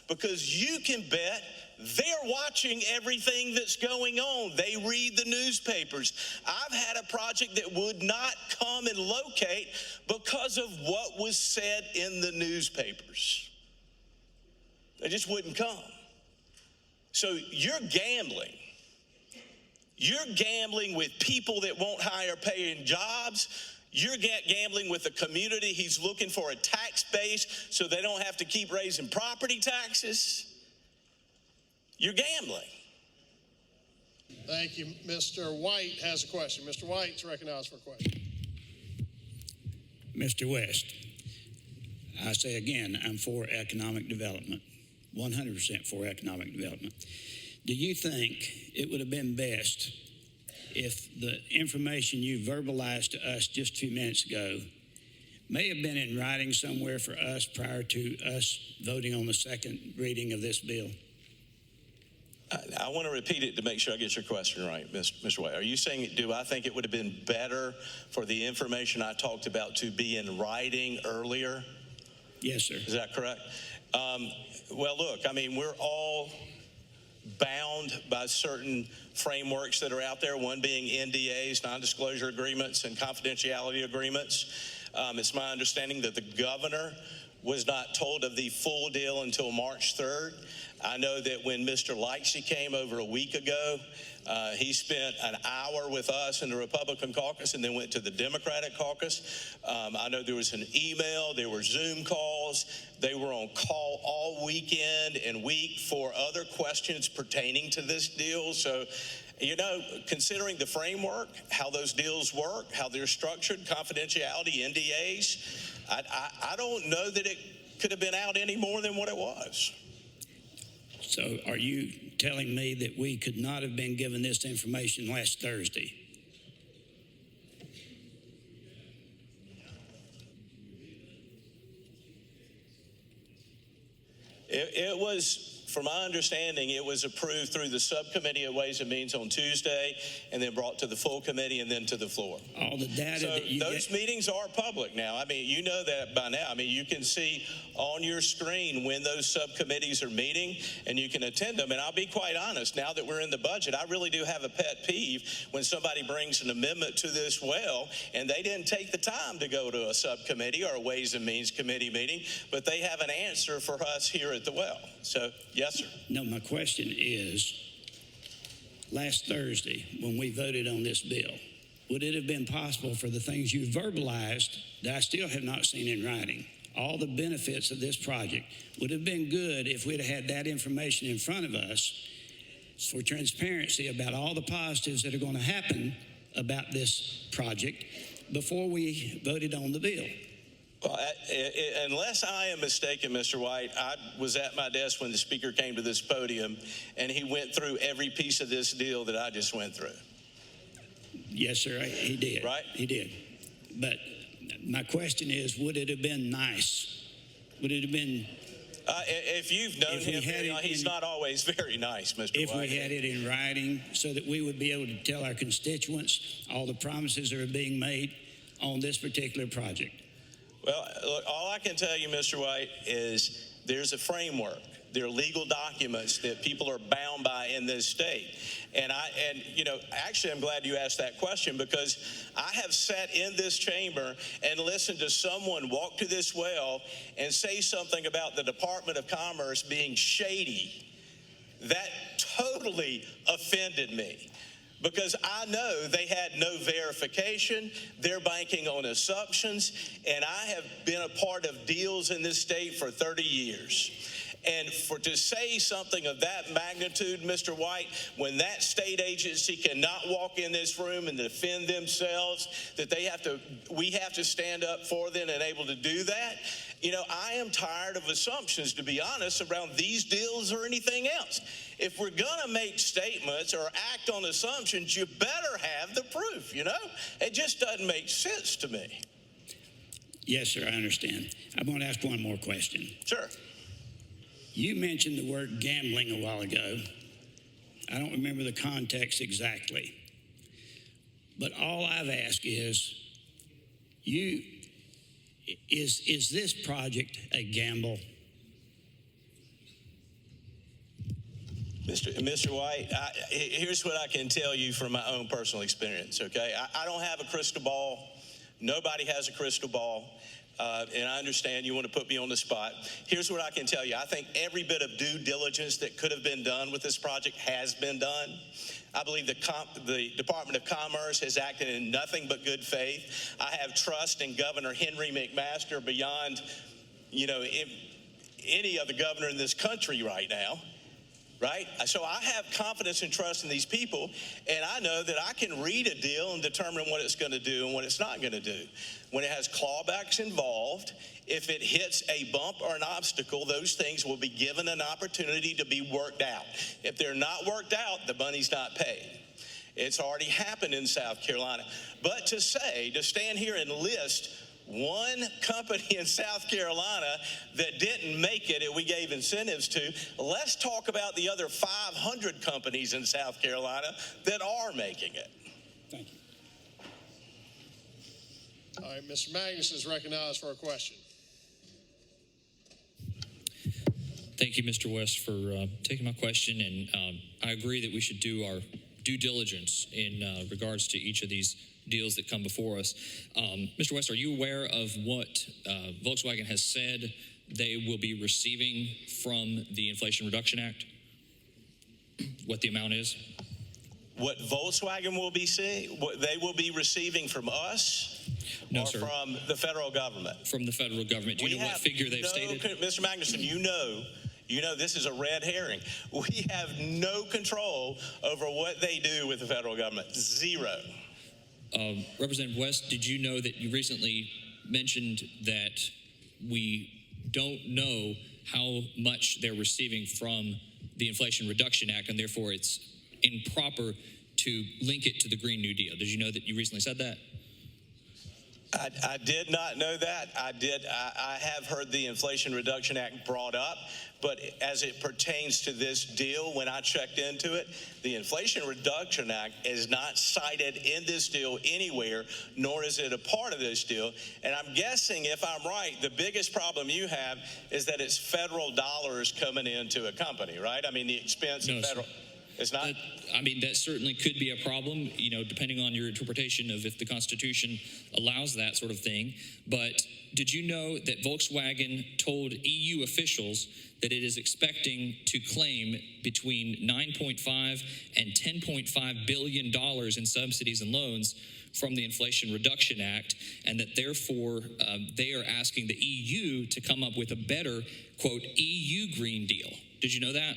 Speaker 11: Because you can bet they're watching everything that's going on. They read the newspapers. I've had a project that would not come and locate because of what was said in the newspapers. They just wouldn't come. So you're gambling. You're gambling with people that want higher paying jobs. You're gambling with the community. He's looking for a tax base so they don't have to keep raising property taxes. You're gambling.
Speaker 5: Thank you. Mr. White has a question. Mr. White's recognized for a question.
Speaker 9: Mr. West, I say again, I'm for economic development. 100% for economic development. Do you think it would have been best if the information you verbalized to us just a few minutes ago may have been in writing somewhere for us prior to us voting on the second reading of this bill?
Speaker 11: I want to repeat it to make sure I get your question right, Mr. White. Are you saying, do I think it would have been better for the information I talked about to be in writing earlier?
Speaker 9: Yes, sir.
Speaker 11: Is that correct? Well, look, I mean, we're all bound by certain frameworks that are out there, one being NDAs, non-disclosure agreements, and confidentiality agreements. It's my understanding that the governor was not told of the full deal until March 3rd. I know that when Mr. Lightsey came over a week ago, he spent an hour with us in the Republican caucus and then went to the Democratic caucus. I know there was an email, there were Zoom calls. They were on call all weekend and week for other questions pertaining to this deal. So, you know, considering the framework, how those deals work, how they're structured, confidentiality, NDAs, I don't know that it could have been out any more than what it was.
Speaker 9: So are you telling me that we could not have been given this information last Thursday?
Speaker 11: It was, from my understanding, it was approved through the subcommittee of Ways and Means on Tuesday and then brought to the full committee and then to the floor.
Speaker 9: All the data
Speaker 11: So
Speaker 9: that you
Speaker 11: those meetings are public now. I mean, you know that by now. I mean, you can see on your screen when those subcommittees are meeting and you can attend them. And I'll be quite honest, now that we're in the budget, I really do have a pet peeve when somebody brings an amendment to this well and they didn't take the time to go to a subcommittee or a Ways and Means committee meeting, but they have an answer for us here at the well. So, yes, sir.
Speaker 9: No, my question is, last Thursday, when we voted on this bill, would it have been possible for the things you verbalized that I still have not seen in writing, all the benefits of this project, would have been good if we'd have had that information in front of us for transparency about all the positives that are going to happen about this project before we voted on the bill?
Speaker 11: Well, unless I am mistaken, Mr. White, I was at my desk when the speaker came to this podium, and he went through every piece of this deal that I just went through.
Speaker 9: Yes, sir, he did.
Speaker 11: Right?
Speaker 9: He did. But my question is, would it have been nice? Would it have been...
Speaker 11: If you've known him, he's not always very nice, Mr. White.
Speaker 9: If we had it in writing so that we would be able to tell our constituents all the promises that are being made on this particular project.
Speaker 11: Well, look, all I can tell you, Mr. White, is there's a framework. There are legal documents that people are bound by in this state. And you know, actually, I'm glad you asked that question because I have sat in this chamber and listened to someone walk to this well and say something about the Department of Commerce being shady. That totally offended me. Because I know they had no verification, they're banking on assumptions, and I have been a part of deals in this state for 30 years. And to say something of that magnitude, Mr. White, when that state agency cannot walk in this room and defend themselves, that we have to stand up for them and able to do that. You know, I am tired of assumptions, to be honest, around these deals or anything else. If we're going to make statements or act on assumptions, you better have the proof, you know? It just doesn't make sense to me.
Speaker 9: Yes, sir, I understand. I'm going to ask one more question.
Speaker 11: Sure.
Speaker 9: You mentioned the word gambling a while ago. I don't remember the context exactly. But all I've asked is, is this project a gamble?
Speaker 11: Mr. White, here's what I can tell you from my own personal experience, okay? I don't have a crystal ball. Nobody has a crystal ball. And I understand you want to put me on the spot. Here's what I can tell you. I think every bit of due diligence that could have been done with this project has been done. I believe the Department of Commerce has acted in nothing but good faith. I have trust in Governor Henry McMaster beyond, you know, any other governor in this country right now. Right? So I have confidence and trust in these people, and I know that I can read a deal and determine what it's going to do and what it's not going to do. When it has clawbacks involved, if it hits a bump or an obstacle, those things will be given an opportunity to be worked out. If they're not worked out, the money's not paid. It's already happened in South Carolina. But to stand here and list one company in South Carolina that didn't make it and we gave incentives to, let's talk about the other 500 companies in South Carolina that are making it.
Speaker 9: Thank you.
Speaker 5: All right, Mr. Magnus is recognized for a question.
Speaker 2: Thank you, Mr. West, for taking my question. And I agree that we should do our due diligence in regards to each of these deals that come before us. Mr. West, are you aware of what Volkswagen has said they will be receiving from the Inflation Reduction Act? What the amount is?
Speaker 11: What Volkswagen will be seeing, what they will be receiving from us,
Speaker 2: No,
Speaker 11: or
Speaker 2: sir.
Speaker 11: from the federal government?
Speaker 2: From the federal government. Do you know what figure they've stated?
Speaker 11: Mr. Magnuson, you know this is a red herring. We have no control over what they do with the federal government. Zero.
Speaker 2: Representative West, did you know that you recently mentioned that we don't know how much they're receiving from the Inflation Reduction Act, and therefore it's improper to link it to the Green New Deal? Did you know that you recently said that?
Speaker 11: I did not know that. I have heard the Inflation Reduction Act brought up, but as it pertains to this deal, when I checked into it, the Inflation Reduction Act is not cited in this deal anywhere, nor is it a part of this deal. And I'm guessing, if I'm right, the biggest problem you have is that it's federal dollars coming into a company, right? I mean, the expense of federal. It's not?
Speaker 2: I mean, that certainly could be a problem, depending on your interpretation of if the Constitution allows that sort of thing. But did you know that Volkswagen told EU officials that it is expecting to claim between $9.5 and $10.5 billion in subsidies and loans from the Inflation Reduction Act, and that therefore they are asking the EU to come up with a better, quote, EU Green Deal? Did you know that?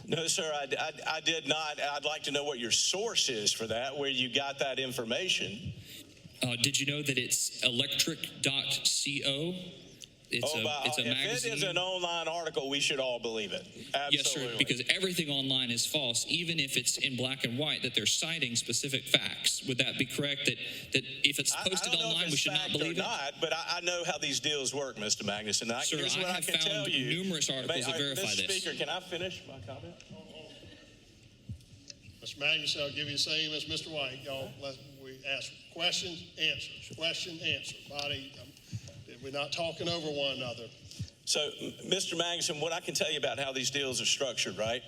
Speaker 11: No, sir, I did not. I'd like to know what your source is for that, where you got that information.
Speaker 2: Did you know that it's electric.co? It's a magazine.
Speaker 11: If it is an online article, we should all believe it. Absolutely.
Speaker 2: Yes, sir, because everything online is false, even if it's in black and white, that they're citing specific facts. Would that be correct, that if it's posted online, we should not believe it?
Speaker 11: Not, but I know how these deals work, Mr. Magnuson.
Speaker 2: Sir,
Speaker 11: here's what
Speaker 2: I have found numerous articles that verify
Speaker 11: Mr.
Speaker 2: this.
Speaker 11: Speaker, can I finish my comment?
Speaker 5: Mr. Magnuson, I'll give you the same as Mr. White. Y'all, we ask questions, answers, question, answer. Body, we're not talking over one another.
Speaker 11: So, Mr. Magnuson, what I can tell you about how these deals are structured, right?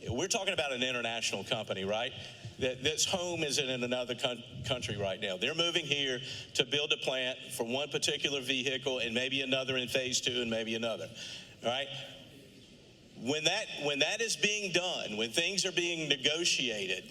Speaker 11: We're talking about an international company, right? That's home is in another country right now. They're moving here to build a plant for one particular vehicle and maybe another in phase 2 and maybe another, all right? When that is being done, when things are being negotiated,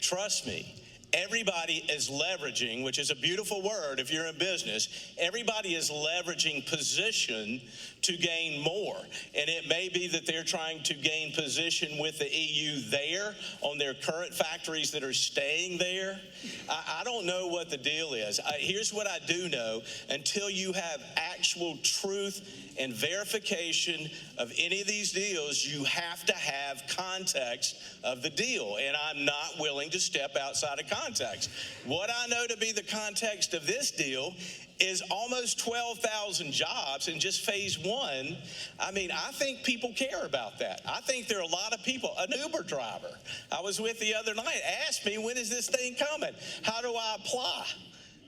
Speaker 11: trust me, everybody is leveraging, which is a beautiful word if you're in business, everybody is leveraging position to gain more. And it may be that they're trying to gain position with the EU there on their current factories that are staying there. I don't know what the deal is. Here's what I do know. Until you have actual truth and verification of any of these deals, you have to have context of the deal, and I'm not willing to step outside of context. What I know to be the context of this deal is almost 12,000 jobs in just phase 1. I mean, I think people care about that. I think there are a lot of people. An Uber driver I was with the other night asked me, when is this thing coming? How do I apply?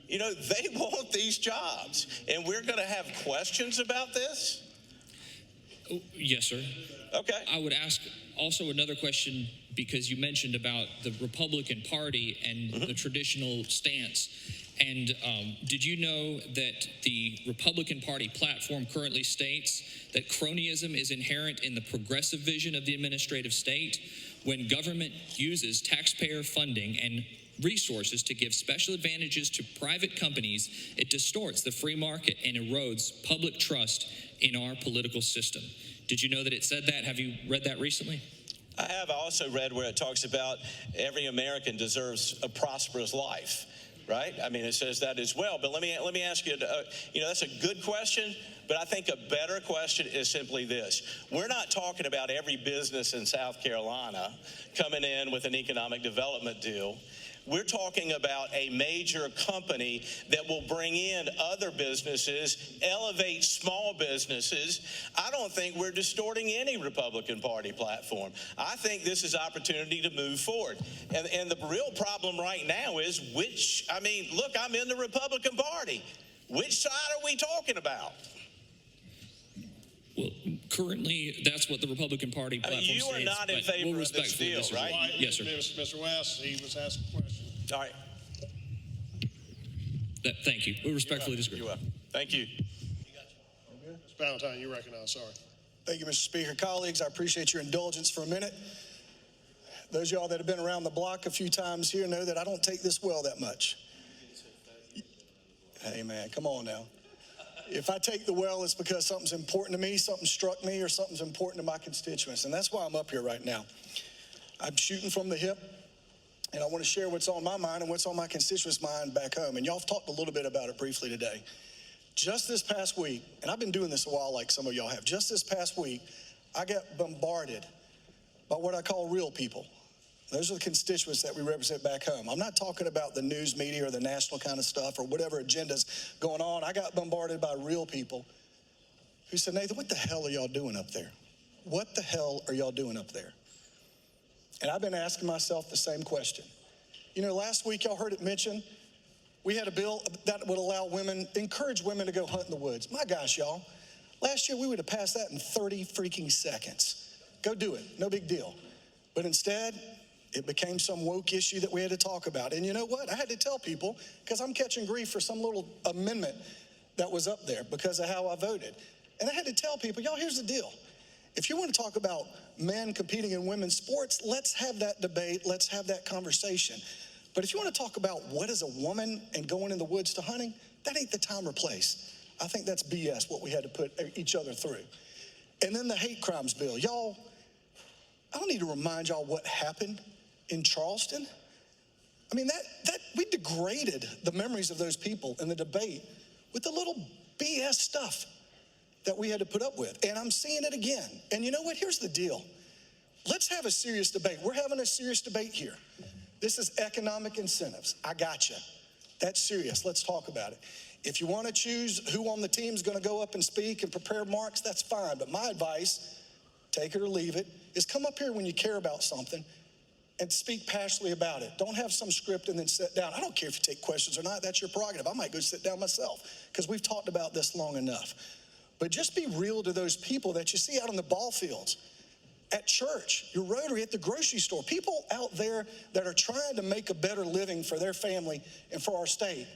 Speaker 11: They want these jobs, and we're going to have questions about this?
Speaker 2: Oh, yes, sir.
Speaker 11: Okay.
Speaker 2: I would ask also another question, because you mentioned about the Republican Party and the traditional stance. And did you know that the Republican Party platform currently states that cronyism is inherent in the progressive vision of the administrative state? When government uses taxpayer funding and resources to give special advantages to private companies, it distorts the free market and erodes public trust in our political system. Did you know that it said that? Have you read that recently?
Speaker 11: I have also read where it talks about every American deserves a prosperous life, right? I mean, it says that as well. But let me ask you, that's a good question, but I think a better question is simply this. We're not talking about every business in South Carolina coming in with an economic development deal. We're talking about a major company that will bring in other businesses, elevate small businesses. I don't think we're distorting any Republican Party platform. I think this is opportunity to move forward. And the real problem right now is look, I'm in the Republican Party. Which side are we talking about?
Speaker 12: Well, currently, that's what the Republican Party platform
Speaker 11: you are
Speaker 12: states,
Speaker 11: not in
Speaker 12: but
Speaker 11: favor
Speaker 12: we'll
Speaker 11: of this
Speaker 12: respectfully
Speaker 11: deal,
Speaker 12: disagree.
Speaker 11: right?
Speaker 12: Yes, sir.
Speaker 5: Mr. West, he was asking a question.
Speaker 11: All right.
Speaker 12: Thank you. We respectfully disagree.
Speaker 11: You're welcome. Thank you.
Speaker 5: Mr. Valentine, you recognize, sorry.
Speaker 13: Thank you, Mr. Speaker. Colleagues, I appreciate your indulgence for a minute. Those of y'all that have been around the block a few times here know that I don't take this well that much. Hey, man, come on now. If I take the well, it's because something's important to me, something struck me, or something's important to my constituents. And that's why I'm up here right now. I'm shooting from the hip, and I want to share what's on my mind and what's on my constituents' mind back home. And y'all have talked a little bit about it briefly today. Just this past week, and I've been doing this a while like some of y'all have, just this past week, I got bombarded by what I call real people. Those are the constituents that we represent back home. I'm not talking about the news media or the national kind of stuff or whatever agenda's going on. I got bombarded by real people who said, Nathan, what the hell are y'all doing up there? What the hell are y'all doing up there? And I've been asking myself the same question. You know, last week y'all heard it mentioned, we had a bill that would allow women, encourage women to go hunt in the woods. My gosh, y'all, last year we would have passed that in 30 freaking seconds. Go do it, no big deal. But instead, it became some woke issue that we had to talk about. And you know what? I had to tell people, because I'm catching grief for some little amendment that was up there because of how I voted. And I had to tell people, y'all, here's the deal. If you want to talk about men competing in women's sports, let's have that debate. Let's have that conversation. But if you want to talk about what is a woman and going in the woods to hunting, that ain't the time or place. I think that's BS, what we had to put each other through. And then the hate crimes bill. Y'all, I don't need to remind y'all what happened in Charleston. I mean, that we degraded the memories of those people in the debate with the little BS stuff that we had to put up with. And I'm seeing it again. And you know what? Here's the deal. Let's have a serious debate. We're having a serious debate here. This is economic incentives. I gotcha. That's serious. Let's talk about it. If you want to choose who on the team is going to go up and speak and prepare remarks, that's fine. But my advice, take it or leave it, is come up here when you care about something and speak passionately about it. Don't have some script and then sit down. I don't care if you take questions or not. That's your prerogative. I might go sit down myself because we've talked about this long enough. But just be real to those people that you see out on the ball fields, at church, your Rotary, at the grocery store, people out there that are trying to make a better living for their family and for our state.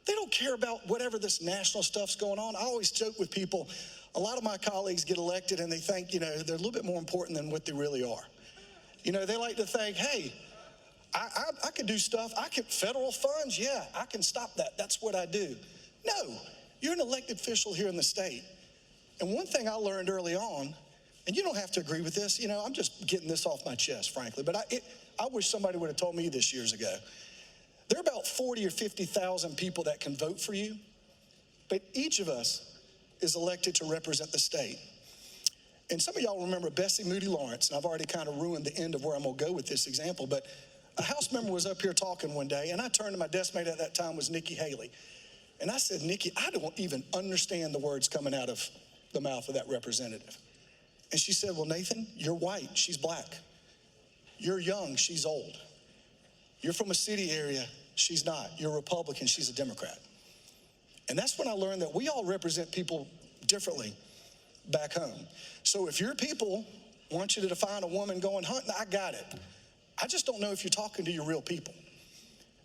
Speaker 13: They don't care about whatever this national stuff's going on. I always joke with people, a lot of my colleagues get elected and they think, they're a little bit more important than what they really are. They like to think, hey, I can do stuff. Federal funds, yeah, I can stop that. That's what I do. No, you're an elected official here in the state. And one thing I learned early on, and you don't have to agree with this, I'm just getting this off my chest, frankly, but I wish somebody would have told me this years ago. There are about 40 or 50,000 people that can vote for you, but each of us is elected to represent the state. And some of y'all remember Bessie Moody Lawrence, and I've already kind of ruined the end of where I'm going to go with this example, but a House member was up here talking one day, and I turned to my desk mate at that time was Nikki Haley. And I said, Nikki, I don't even understand the words coming out of the mouth of that representative. And she said, well, Nathan, you're white, she's black. You're young, she's old. You're from a city area, she's not. You're a Republican, she's a Democrat. And that's when I learned that we all represent people differently back home. So if your people want you to define a woman going hunting, I got it. I just don't know if you're talking to your real people.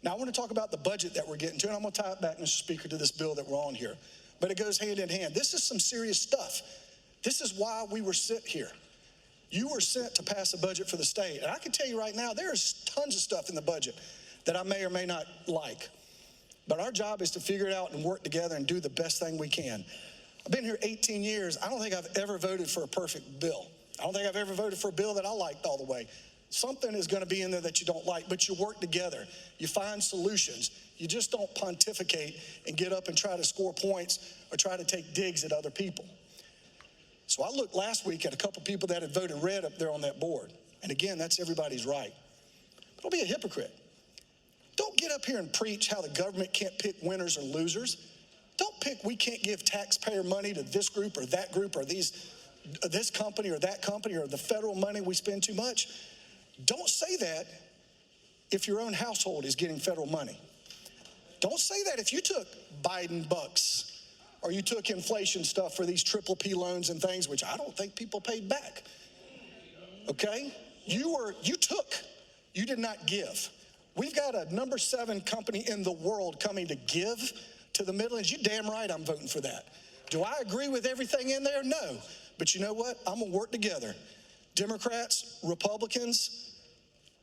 Speaker 13: Now, I want to talk about the budget that we're getting to, and I'm going to tie it back, Mr. Speaker, to this bill that we're on here. But it goes hand in hand. This is some serious stuff. This is why we were sent here. You were sent to pass a budget for the state. And I can tell you right now, there's tons of stuff in the budget that I may or may not like. But our job is to figure it out and work together and do the best thing we can. I've been here 18 years. I don't think I've ever voted for a perfect bill. I don't think I've ever voted for a bill that I liked all the way. Something is going to be in there that you don't like, but you work together. You find solutions. You just don't pontificate and get up and try to score points or try to take digs at other people. So I looked last week at a couple people that had voted red up there on that board. And again, that's everybody's right. But don't be a hypocrite. Don't get up here and preach how the government can't pick winners or losers. Don't pick we can't give taxpayer money to this group or that group or this company or that company or the federal money we spend too much. Don't say that if your own household is getting federal money. Don't say that if you took Biden bucks or you took inflation stuff for these PPP loans and things, which I don't think people paid back. Okay? You took. You did not give. We've got a number 7 company in the world coming to give to the Midlands. You damn right I'm voting for that. Do I agree with everything in there? No. But you know what? I'm going to work together. Democrats, Republicans,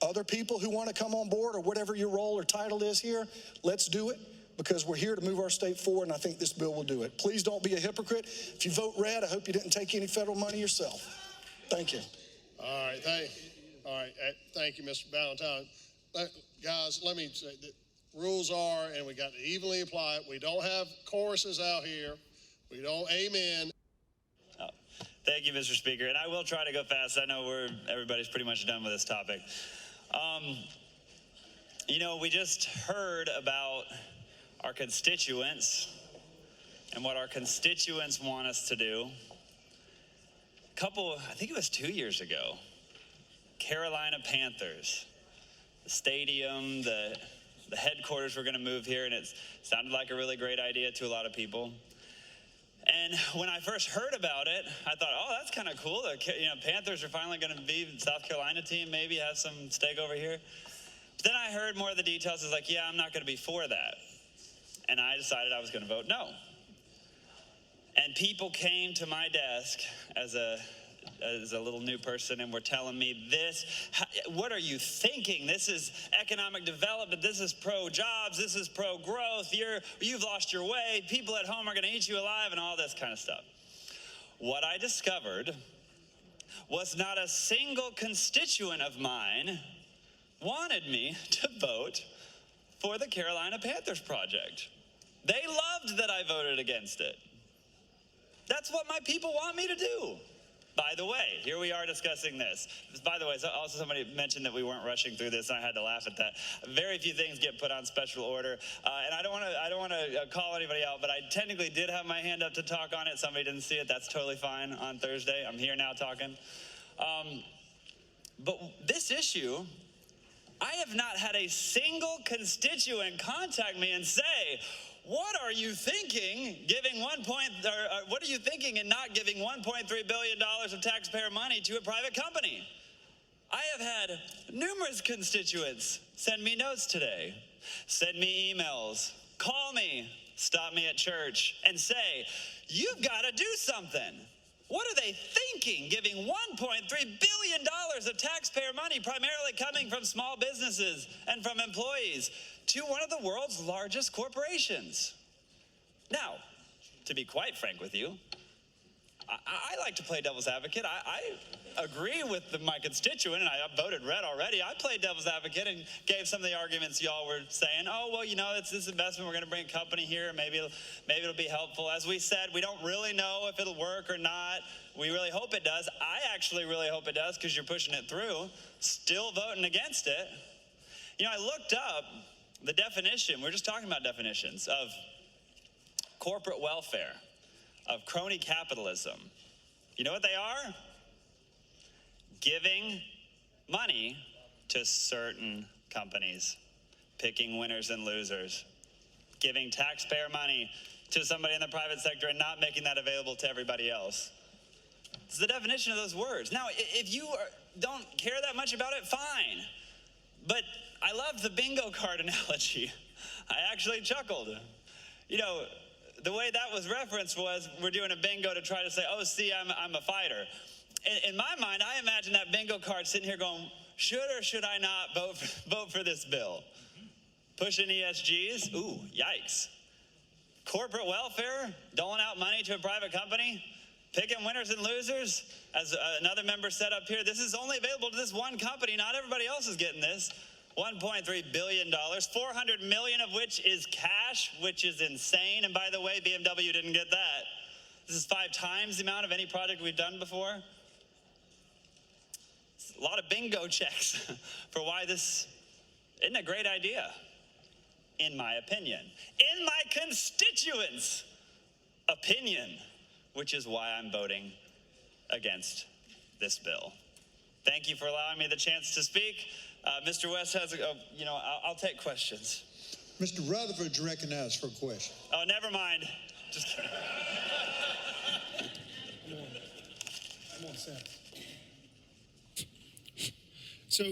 Speaker 13: other people who want to come on board, or whatever your role or title is here, let's do it, because we're here to move our state forward, and I think this bill will do it. Please don't be a hypocrite. If you vote red, I hope you didn't take any federal money yourself. Thank you.
Speaker 5: All right, thank you, Mr. Valentine. Guys, let me say that rules are, and we got to evenly apply it. We don't have choruses out here. We don't amen.
Speaker 14: Oh, thank you, Mr. Speaker. And I will try to go fast. I know everybody's pretty much done with this topic. You know, we just heard about our constituents and what our constituents want us to do. I think it was 2 years ago, Carolina Panthers, the stadium, the headquarters were going to move here, and it sounded like a really great idea to a lot of people. And when I first heard about it, I thought, oh, that's kind of cool. The Panthers are finally going to be the South Carolina team, maybe have some stake over here. But then I heard more of the details. I was like, yeah, I'm not going to be for that. And I decided I was going to vote no. And people came to my desk as a little new person and were telling me this. What are you thinking? This is economic development. This is pro-jobs. This is pro-growth. You've lost your way. People at home are going to eat you alive and all this kind of stuff. What I discovered was not a single constituent of mine wanted me to vote for the Carolina Panthers project. They loved that I voted against it. That's what my people want me to do. By the way, here we are discussing this. By the way, also somebody mentioned that we weren't rushing through this, and I had to laugh at that. Very few things get put on special order, and I don't want to call anybody out, but I technically did have my hand up to talk on it. Somebody didn't see it. That's totally fine on Thursday. I'm here now talking. But this issue, I have not had a single constituent contact me and say, what are you thinking what are you thinking in not giving $1.3 billion of taxpayer money to a private company? I have had numerous constituents send me notes today, send me emails, call me, stop me at church, and say, you've got to do something. What are they thinking, giving $1.3 billion of taxpayer money, primarily coming from small businesses and from employees, to one of the world's largest corporations? Now, to be quite frank with you, I like to play devil's advocate. I agree with my constituent, and I voted red already. I played devil's advocate and gave some of the arguments y'all were saying. Oh, well, you know, it's this investment. We're going to bring a company here. Maybe it'll be helpful. As we said, we don't really know if it'll work or not. We really hope it does. I actually really hope it does, because you're pushing it through. Still voting against it. You know, I looked up the definition. We're just talking about definitions of corporate welfare, of crony capitalism. You know what they are? Giving money to certain companies, picking winners and losers, giving taxpayer money to somebody in the private sector and not making that available to everybody else. It's the definition of those words. Now, if you don't care that much about it, fine. But I love the bingo card analogy. I actually chuckled. You know, the way that was referenced was we're doing a bingo to try to say, oh, see, I'm a fighter. In my mind, I imagine that bingo card sitting here going, should or should I not vote for this bill? Pushing ESGs? Ooh, yikes. Corporate welfare? Doling out money to a private company? Picking winners and losers? As another member said up here, this is only available to this one company. Not everybody else is getting this. $1.3 billion, $400 million of which is cash, which is insane. And by the way, BMW didn't get that. This is 5 times the amount of any project we've done before. It's a lot of bingo checks for why this isn't a great idea, in my opinion. In my constituents' opinion, which is why I'm voting against this bill. Thank you for allowing me the chance to speak. Mr. West has, I'll take questions.
Speaker 7: Mr. Rutherford's recognized for a question.
Speaker 14: Oh, never mind.
Speaker 2: Just kidding.
Speaker 5: Come on, Seth.
Speaker 15: So,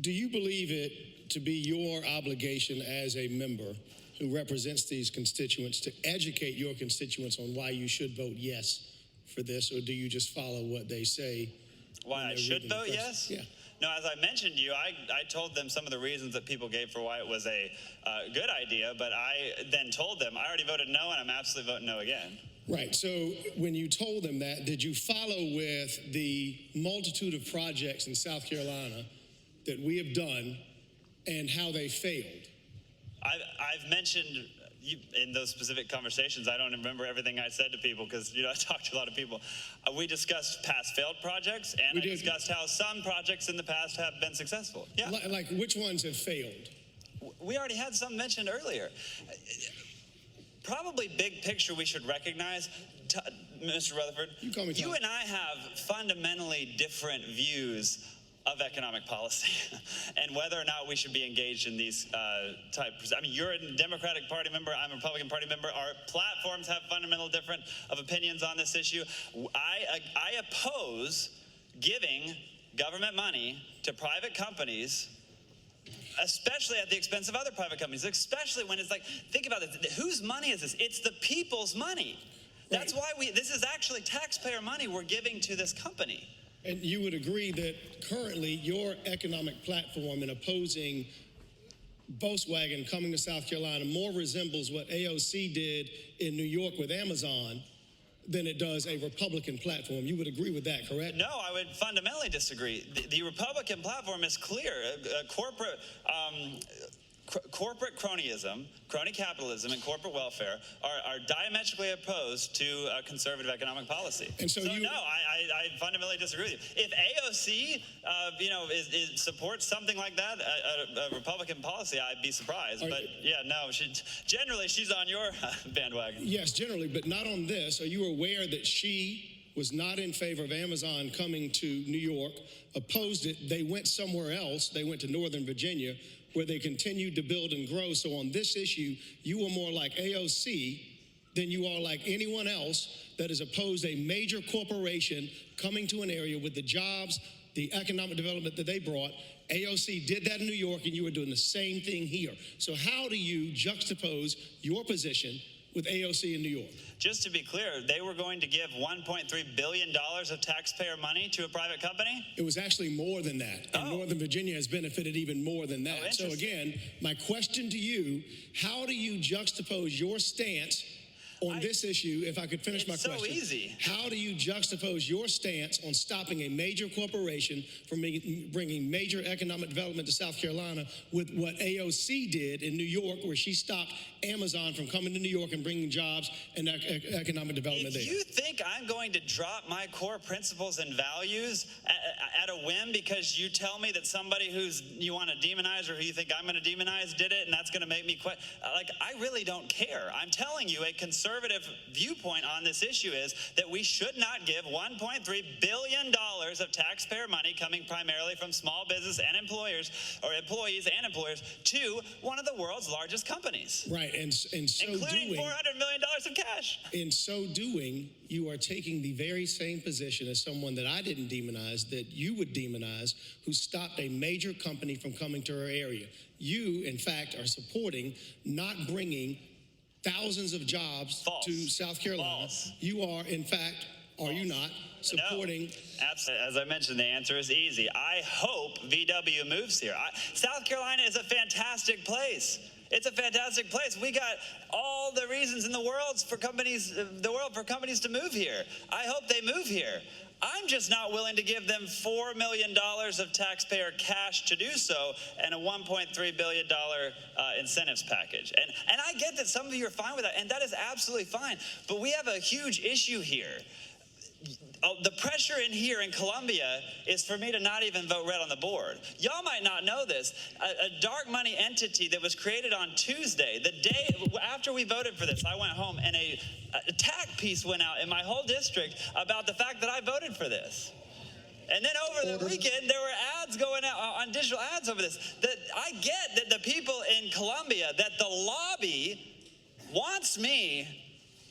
Speaker 15: do you believe it to be your obligation as a member who represents these constituents to educate your constituents on why you should vote yes for this, or do you just follow what they say?
Speaker 14: Why I should vote yes?
Speaker 15: Yeah.
Speaker 14: No, as I mentioned to you, I told them some of the reasons that people gave for why it was a good idea, but I then told them I already voted no, and I'm absolutely voting no again.
Speaker 15: Right. So when you told them that, did you follow with the multitude of projects in South Carolina that we have done and how they failed?
Speaker 14: I've mentioned in those specific conversations, I don't remember everything I said to people because, I talked to a lot of people. We discussed past failed projects, and I discussed how some projects in the past have been successful. Yeah.
Speaker 15: Like which ones have failed?
Speaker 14: We already had some mentioned earlier. Probably big picture we should recognize, Mr. Rutherford, you and I have fundamentally different views of economic policy and whether or not we should be engaged in these types. I mean, you're a Democratic Party member, I'm a Republican Party member. Our platforms have fundamental different of opinions on this issue. I oppose giving government money to private companies, especially at the expense of other private companies, especially when it's like, think about this, whose money is this? It's the people's money. That's why this is actually taxpayer money we're giving to this company.
Speaker 15: And you would agree that currently your economic platform in opposing Volkswagen coming to South Carolina more resembles what AOC did in New York with Amazon than it does a Republican platform. You would agree with that, correct?
Speaker 14: No, I would fundamentally disagree. The Republican platform is clear. Corporate cronyism, crony capitalism, and corporate welfare are diametrically opposed to conservative economic policy.
Speaker 15: And so
Speaker 14: no, I fundamentally disagree with you. If AOC, supports something like that, a Republican policy, I'd be surprised. But yeah, no, generally she's on your bandwagon.
Speaker 15: Yes, generally, but not on this. Are you aware that she was not in favor of Amazon coming to New York, opposed it? They went somewhere else. They went to Northern Virginia, where they continued to build and grow. So on this issue, you are more like AOC than you are like anyone else that has opposed a major corporation coming to an area with the jobs, the economic development that they brought. AOC did that in New York, and you are doing the same thing here. So how do you juxtapose your position with AOC in New York?
Speaker 14: Just to be clear, they were going to give $1.3 billion of taxpayer money to a private company?
Speaker 15: It was actually more than that. And Northern Virginia has benefited even more than that. So again, my question to you, how do you juxtapose your stance on this issue, if I could finish my question?
Speaker 14: It's so easy.
Speaker 15: How do you juxtapose your stance on stopping a major corporation from bringing major economic development to South Carolina with what AOC did in New York, where she stopped Amazon from coming to New York and bringing jobs and economic development there?
Speaker 14: If you think I'm going to drop my core principles and values at a whim because you tell me that somebody you want to demonize or who you think I'm going to demonize did it and that's going to make me quit, I really don't care. I'm telling you, a conservative viewpoint on this issue is that we should not give $1.3 billion of taxpayer money coming primarily from small business and employers, or employees and employers, to one of the world's largest companies.
Speaker 15: Right, and so
Speaker 14: including $400 million of cash.
Speaker 15: In so doing, you are taking the very same position as someone that I didn't demonize, that you would demonize, who stopped a major company from coming to her area. You, in fact, are supporting not bringing thousands of jobs to South Carolina. You are, in fact, are you not, supporting?
Speaker 14: No, absolutely. As I mentioned, the answer is easy. I hope VW moves here. South Carolina is a fantastic place. It's a fantastic place. We got all the reasons in the world for companies to move here. I hope they move here. I'm just not willing to give them $4 million of taxpayer cash to do so and a $1.3 billion incentives package. And I get that some of you are fine with that, and that is absolutely fine. But we have a huge issue here. The pressure in here in Columbia is for me to not even vote red on the board. Y'all might not know this. A dark money entity that was created on Tuesday, the day after we voted for this, I went home and a attack piece went out in my whole district about the fact that I voted for this. And then over the weekend, there were ads going out on digital ads over this. That I get that the people in Columbia, that the lobby wants me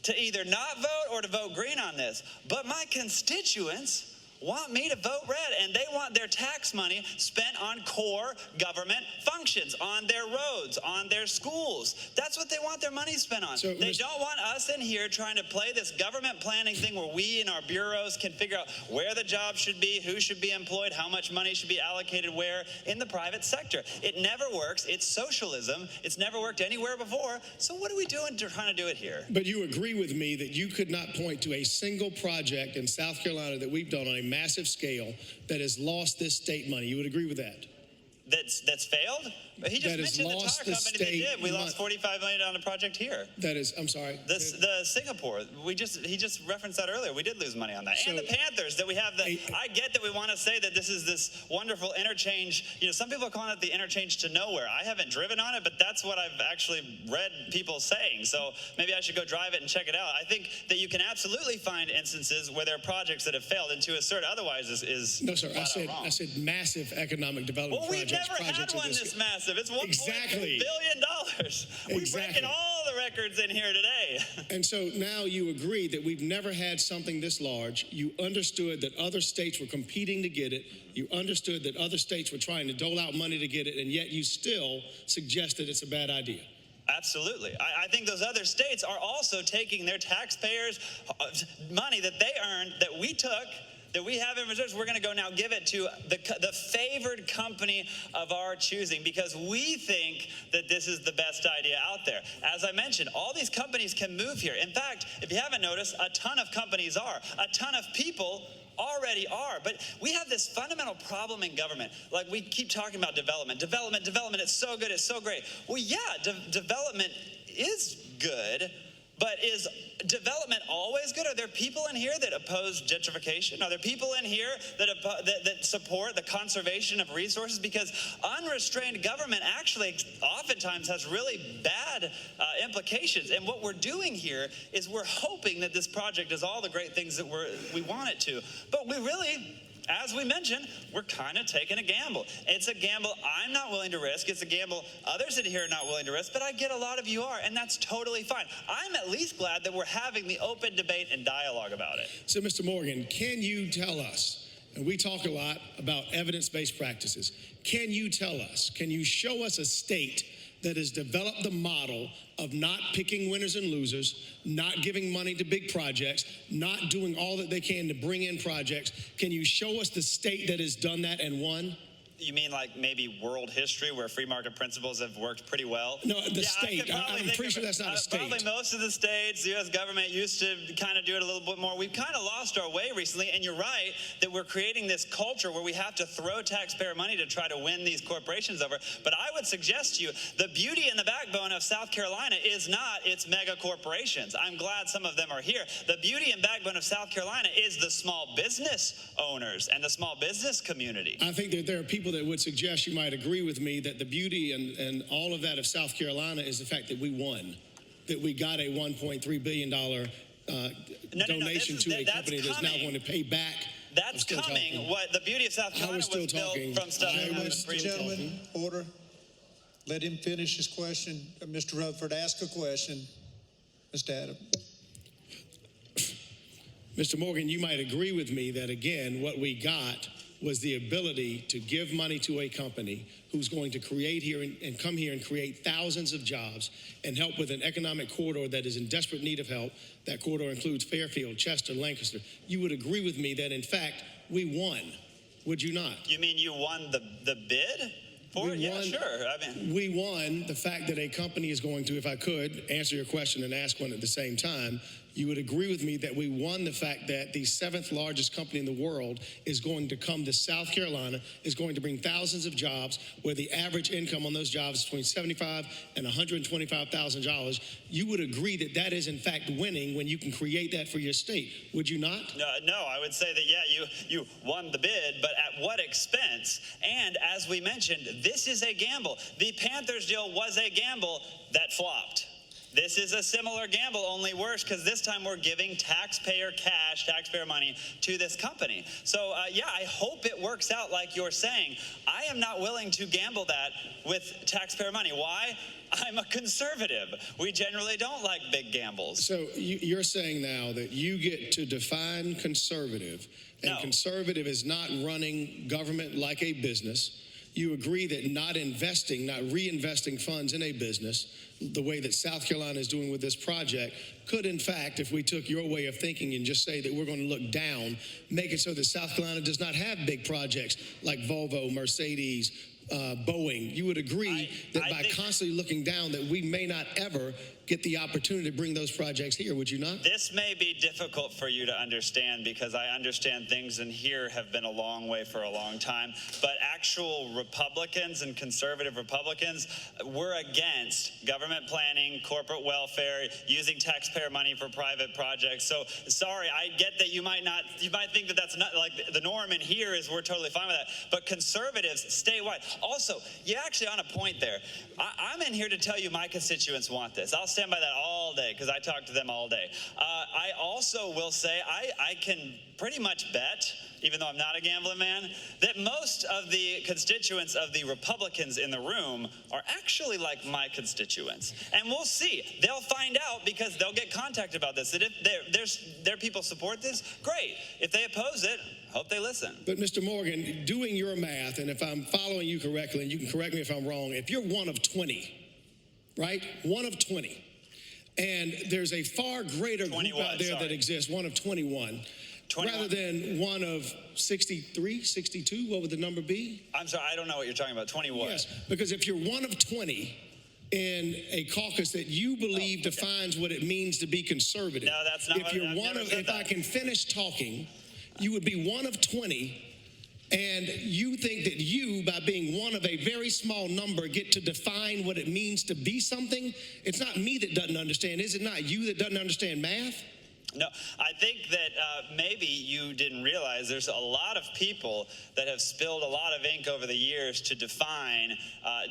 Speaker 14: to either not vote or to vote green on this. But my constituents want me to vote red, and they want their tax money spent on core government functions, on their roads, on their schools. That's what they want their money spent on.
Speaker 15: So,
Speaker 14: they don't want us in here trying to play this government planning thing where we in our bureaus can figure out where the jobs should be, who should be employed, how much money should be allocated where in the private sector. It never works. It's socialism. It's never worked anywhere before. So what are we doing trying to do it here?
Speaker 15: But you agree with me that you could not point to a single project in South Carolina that we've done on a massive scale that has lost this state money. You would agree with that?
Speaker 14: That's failed? He just mentioned the tire company that did. We lost $45 million on a project here.
Speaker 15: That is, I'm sorry.
Speaker 14: The Singapore. He just referenced that earlier. We did lose money on that. And the Panthers that we have. I get that we want to say that this is this wonderful interchange. You know, some people are calling it the interchange to nowhere. I haven't driven on it, but that's what I've actually read people saying. So maybe I should go drive it and check it out. I think that you can absolutely find instances where there are projects that have failed, and to assert otherwise is
Speaker 15: no, sir. I said massive economic development projects.
Speaker 14: Well, we've never had one this massive. It's $1.2 billion. We're breaking all the records in here today.
Speaker 15: And so now you agree that we've never had something this large. You understood that other states were competing to get it. You understood that other states were trying to dole out money to get it, and yet you still suggest that it's a bad idea.
Speaker 14: Absolutely. I think those other states are also taking their taxpayers' money that they earned, that we took, that we have in reserves. We're going to go now give it to the favored company of our choosing because we think that this is the best idea out there. As I mentioned, all these companies can move here. In fact, if you haven't noticed, a ton of companies are. A ton of people already are. But we have this fundamental problem in government. Like we keep talking about development. It's so good. It's so great. Well, yeah, development is good. But is development always good? Are there people in here that oppose gentrification? Are there people in here that support the conservation of resources? Because unrestrained government actually oftentimes has really bad implications. And what we're doing here is we're hoping that this project does all the great things that we want it to. But we really, as we mentioned, we're kind of taking a gamble. It's a gamble I'm not willing to risk. It's a gamble others in here are not willing to risk, but I get a lot of you are, and that's totally fine. I'm at least glad that we're having the open debate and dialogue about it.
Speaker 15: So, Mr. Morgan, can you tell us, and we talk a lot about evidence-based practices, can you tell us, can you show us a state that has developed the model of not picking winners and losers, not giving money to big projects, not doing all that they can to bring in projects? Can you show us the state that has done that and won?
Speaker 14: You mean like maybe world history where free market principles have worked pretty well?
Speaker 15: No, the state. I'm pretty sure that's not a state.
Speaker 14: Probably most of the states, the U.S. government used to kind of do it a little bit more. We've kind of lost our way recently, and you're right that we're creating this culture where we have to throw taxpayer money to try to win these corporations over. But I would suggest to you the beauty and the backbone of South Carolina is not its mega corporations. I'm glad some of them are here. The beauty and backbone of South Carolina is the small business owners and the small business community.
Speaker 15: I think that there are people that would suggest, you might agree with me, that the beauty and all of that of South Carolina is the fact that we won, that we got a $1.3 billion donation to a company that's now going to pay back.
Speaker 14: That's coming. What the beauty of South Carolina was built from stuff that was
Speaker 16: Gentlemen, order. Let him finish his question. Mr. Rutherford, ask a question. Mr. Adams.
Speaker 15: Mr. Morgan, you might agree with me that, again, what we got was the ability to give money to a company who's going to create here and come here and create thousands of jobs and help with an economic corridor that is in desperate need of help. That corridor includes Fairfield, Chester, Lancaster. You would agree with me that, in fact, we won, would you not?
Speaker 14: You mean you won the bid? Yeah, sure.
Speaker 15: We won the fact that a company is going to, if I could, answer your question and ask one at the same time, you would agree with me that we won the fact that the 7th largest company in the world is going to come to South Carolina, is going to bring thousands of jobs where the average income on those jobs is between $75,000 and $125,000. You would agree that that is in fact winning when you can create that for your state, would you not?
Speaker 14: No, I would say that, yeah, you won the bid, but at what expense? And as we mentioned, this is a gamble. The Panthers deal was a gamble that flopped. This is a similar gamble, only worse, because this time we're giving taxpayer cash, taxpayer money to this company. So, yeah, I hope it works out like you're saying. I am not willing to gamble that with taxpayer money. Why? I'm a conservative. We generally don't like big gambles.
Speaker 15: So you're saying now that you get to define conservative, and conservative is not running government like a business. You agree that not reinvesting funds in a business, the way that South Carolina is doing with this project, could in fact, if we took your way of thinking and just say that we're going to look down, make it so that South Carolina does not have big projects like Volvo, Mercedes, Boeing. You would agree that by constantly looking down that we may not ever get the opportunity to bring those projects here, would you not?
Speaker 14: This may be difficult for you to understand because I understand things in here have been a long way for a long time, but actual Republicans and conservative Republicans were against government planning, corporate welfare, using taxpayer money for private projects. So sorry, I get that you might think that that's not like the norm in here is we're totally fine with that, but conservatives statewide. Also, you're actually on a point there. I'm in here to tell you my constituents want this. I'll stand by that all day because I talk to them all day. I also will say I can pretty much bet, even though I'm not a gambling man, that most of the constituents of the Republicans in the room are actually like my constituents. And we'll see. They'll find out because they'll get contacted about this. That if their people support this, great. If they oppose it, hope they listen.
Speaker 15: But Mr. Morgan, doing your math, and if I'm following you correctly, and you can correct me if I'm wrong, if you're one of 20, right? One of 20. And there's a far greater group out there that exists, one of 21, rather than one of 63, 62, what would the number be?
Speaker 14: I'm sorry, I don't know what you're talking about. 21.
Speaker 15: Yes, because if you're one of 20 in a caucus that you believe defines what it means to be conservative.
Speaker 14: No, that's not
Speaker 15: if you're one of, if I can finish talking, you would be one of 20. And you think that you, by being one of a very small number, get to define what it means to be something? It's not me that doesn't understand. Is it not you that doesn't understand math?
Speaker 14: No, I think that maybe you didn't realize there's a lot of people that have spilled a lot of ink over the years to define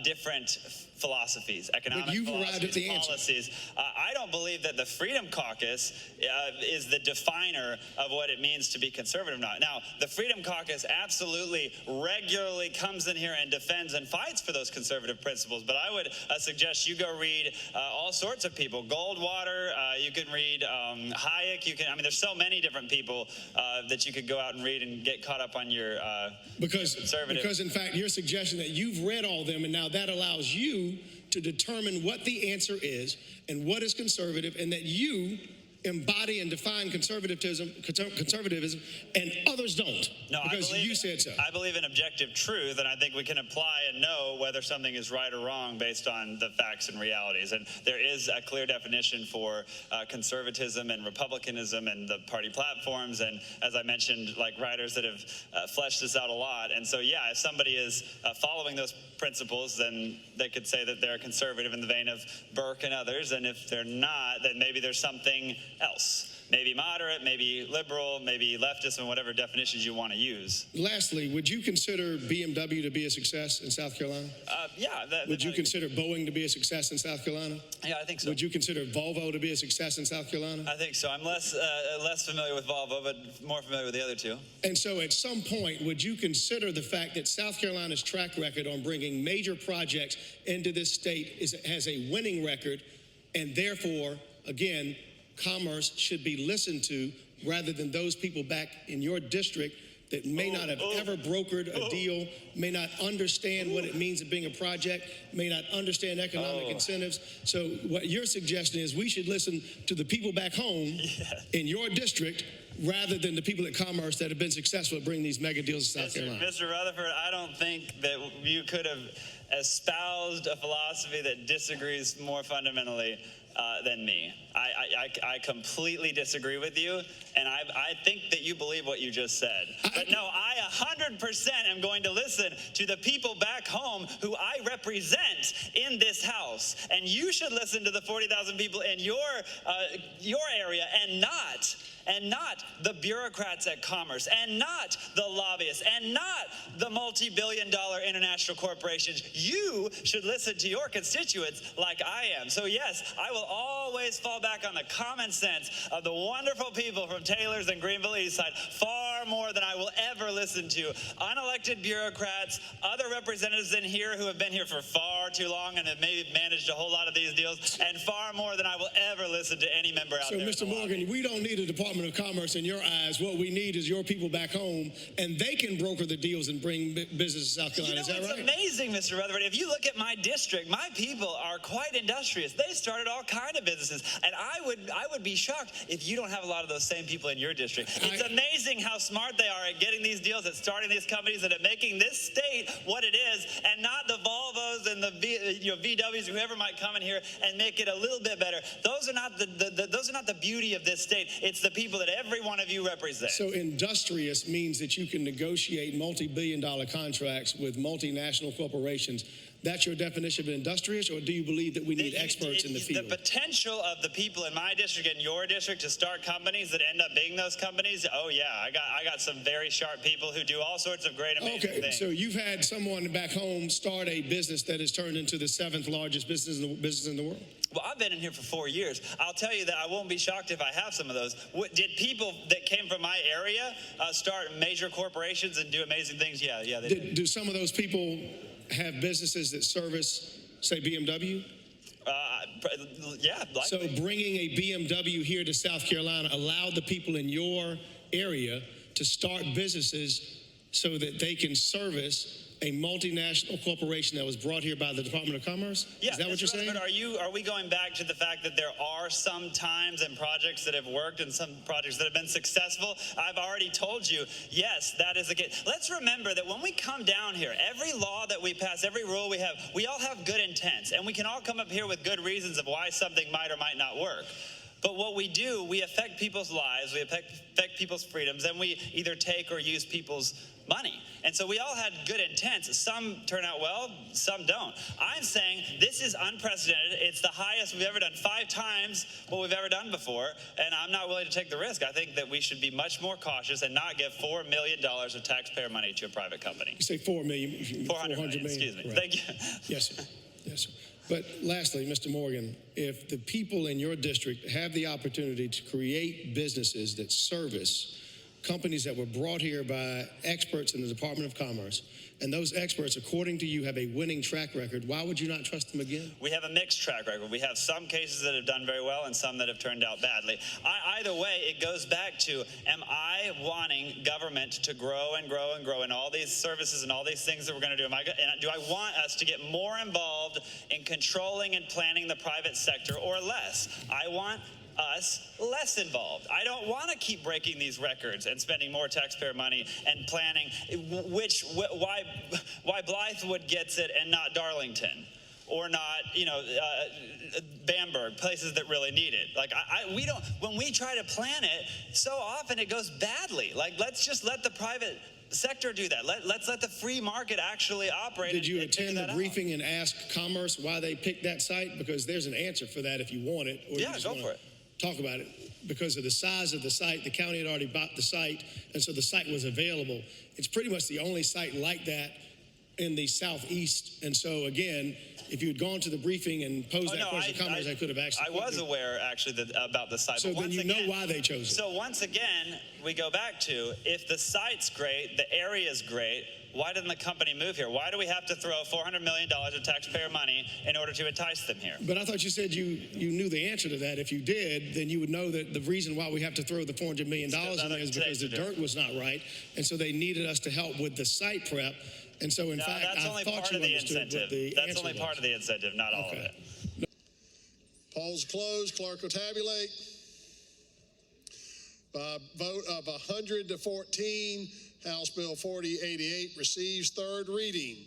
Speaker 14: different philosophies, economic philosophies, policies. I don't believe that the Freedom Caucus is the definer of what it means to be conservative now. Now, the Freedom Caucus absolutely regularly comes in here and defends and fights for those conservative principles, but I would suggest you go read all sorts of people. Goldwater, you can read Hayek, there's so many different people that you could go out and read and get caught up on your conservative.
Speaker 15: Because in fact, you're suggesting that you've read all of them, and now that allows you to determine what the answer is and what is conservative, and that you embody and define conservatism, and others don't.
Speaker 14: No,
Speaker 15: because you said so.
Speaker 14: I believe in objective truth, and I think we can apply and know whether something is right or wrong based on the facts and realities. And there is a clear definition for conservatism and republicanism and the party platforms. And as I mentioned, like writers that have fleshed this out a lot. And so, yeah, if somebody is following those principles, then they could say that they're conservative in the vein of Burke and others. And if they're not, then maybe there's something else. Maybe moderate, maybe liberal, maybe leftist, and whatever definitions you want to use.
Speaker 15: Lastly, would you consider BMW to be a success in South Carolina?
Speaker 14: Yeah.
Speaker 15: Would you consider Boeing to be a success in South Carolina?
Speaker 14: Yeah, I think so.
Speaker 15: Would you consider Volvo to be a success in South Carolina?
Speaker 14: I think so. I'm less familiar with Volvo, but more familiar with the other two.
Speaker 15: And so at some point, would you consider the fact that South Carolina's track record on bringing major projects into this state has a winning record, and therefore, again, commerce should be listened to rather than those people back in your district that may not have ever brokered a deal, may not understand what it means to being a project, may not understand economic incentives. So what you're suggesting is we should listen to the people back home in your district rather than the people at Commerce that have been successful at bringing these mega deals to South Carolina.
Speaker 14: Mr. Rutherford, I don't think that you could have espoused a philosophy that disagrees more fundamentally than me. I completely disagree with you, and I think that you believe what you just said. But no, I 100% am going to listen to the people back home who I represent in this house, and you should listen to the 40,000 people in your area and not and not the bureaucrats at Commerce, and not the lobbyists, and not the multi-billion-dollar international corporations. You should listen to your constituents like I am. So yes, I will always fall back on the common sense of the wonderful people from Taylor's and Greenville Eastside, far more than I will ever listen to unelected bureaucrats, other representatives in here who have been here for far too long and have maybe managed a whole lot of these deals, and far more than I will ever listen to any member out there.
Speaker 15: So, Mr. Morgan, we don't need a Department of Commerce in your eyes. What we need is your people back home, and they can broker the deals and bring business to South Carolina.
Speaker 14: You know,
Speaker 15: is that
Speaker 14: it's
Speaker 15: right?
Speaker 14: amazing, Mr. Rutherford. If you look at my district, my people are quite industrious. They started all kind of businesses, and I would be shocked if you don't have a lot of those same people in your district. It's amazing how smart they are at getting these deals, at starting these companies, and at making this state what it is, and not the Volvos and the VWs, whoever might come in here and make it a little bit better. Those are not the beauty of this state. It's the people that every one of you represent.
Speaker 15: So industrious means that you can negotiate multi-billion-dollar contracts with multinational corporations. That's your definition of industrious, or do you believe that we need experts in the field?
Speaker 14: The potential of the people in my district and your district to start companies that end up being those companies, oh yeah, I got some very sharp people who do all sorts of great, amazing things.
Speaker 15: So you've had someone back home start a business that has turned into the 7th largest business in the world?
Speaker 14: Well, I've been in here for 4 years. I'll tell you that I won't be shocked if I have some of those. Did people that came from my area start major corporations and do amazing things? Yeah, they did.
Speaker 15: Do some of those people have businesses that service, say, BMW?
Speaker 14: Yeah, likely.
Speaker 15: So bringing a BMW here to South Carolina allowed the people in your area to start businesses so that they can service a multinational corporation that was brought here by the Department of Commerce?
Speaker 14: Yeah,
Speaker 15: is that what you're saying?
Speaker 14: But are we going back to the fact that there are some times and projects that have worked and some projects that have been successful? I've already told you, yes, that is the case. Let's remember that when we come down here, every law that we pass, every rule we have, we all have good intents, and we can all come up here with good reasons of why something might or might not work. But what we do, we affect people's lives, we affect people's freedoms, and we either take or use people's money. And so we all had good intents. Some turn out well, some don't. I'm saying this is unprecedented. It's the highest we've ever done, 5 times what we've ever done before, and I'm not willing to take the risk. I think that we should be much more cautious and not give $4 million of taxpayer money to a private company.
Speaker 15: You say $4 million,
Speaker 14: 400 million, excuse me.
Speaker 15: Right.
Speaker 14: Thank you.
Speaker 15: Yes, sir. Yes, sir. But lastly, Mr. Morgan, if the people in your district have the opportunity to create businesses that service companies that were brought here by experts in the Department of Commerce, and those experts, according to you, have a winning track record, why would you not trust them again?
Speaker 14: We have a mixed track record. We have some cases that have done very well and some that have turned out badly. Either way, it goes back to, am I wanting government to grow and grow and grow in all these services and all these things that we're going to do? Do I want us to get more involved in controlling and planning the private sector or less? I want us less involved. I don't want to keep breaking these records and spending more taxpayer money and planning why Blythewood gets it and not Darlington or not, Bamberg, places that really need it. Like we don't, when we try to plan it, so often it goes badly. Like let's just let the private sector do that. Let's let the free market actually operate.
Speaker 15: Did you attend the briefing and ask Commerce why they picked that site? Because there's an answer for that if you want it. Or
Speaker 14: yeah, go for it.
Speaker 15: Talk about it. Because of the size of the site, the county had already bought the site, and so the site was available. It's pretty much the only site like that in the southeast. And so again, if you had gone to the briefing and posed that question to Commerce, I could have actually.
Speaker 14: I was aware actually about the site.
Speaker 15: So then you know why they chose it.
Speaker 14: So once again, we go back to, if the site's great, the area's great, why didn't the company move here? Why do we have to throw $400 million of taxpayer money in order to entice them here?
Speaker 15: But I thought you said you knew the answer to that. If you did, then you would know that the reason why we have to throw the $400 million in there is because the dirt was not right. And so they needed us to help with the site prep. And so, in fact, I thought you understood what the
Speaker 14: That's only part of the incentive, not all of it.
Speaker 5: Polls closed. Clerk will tabulate. By a vote of 100 to 14, House Bill 4088 receives third reading.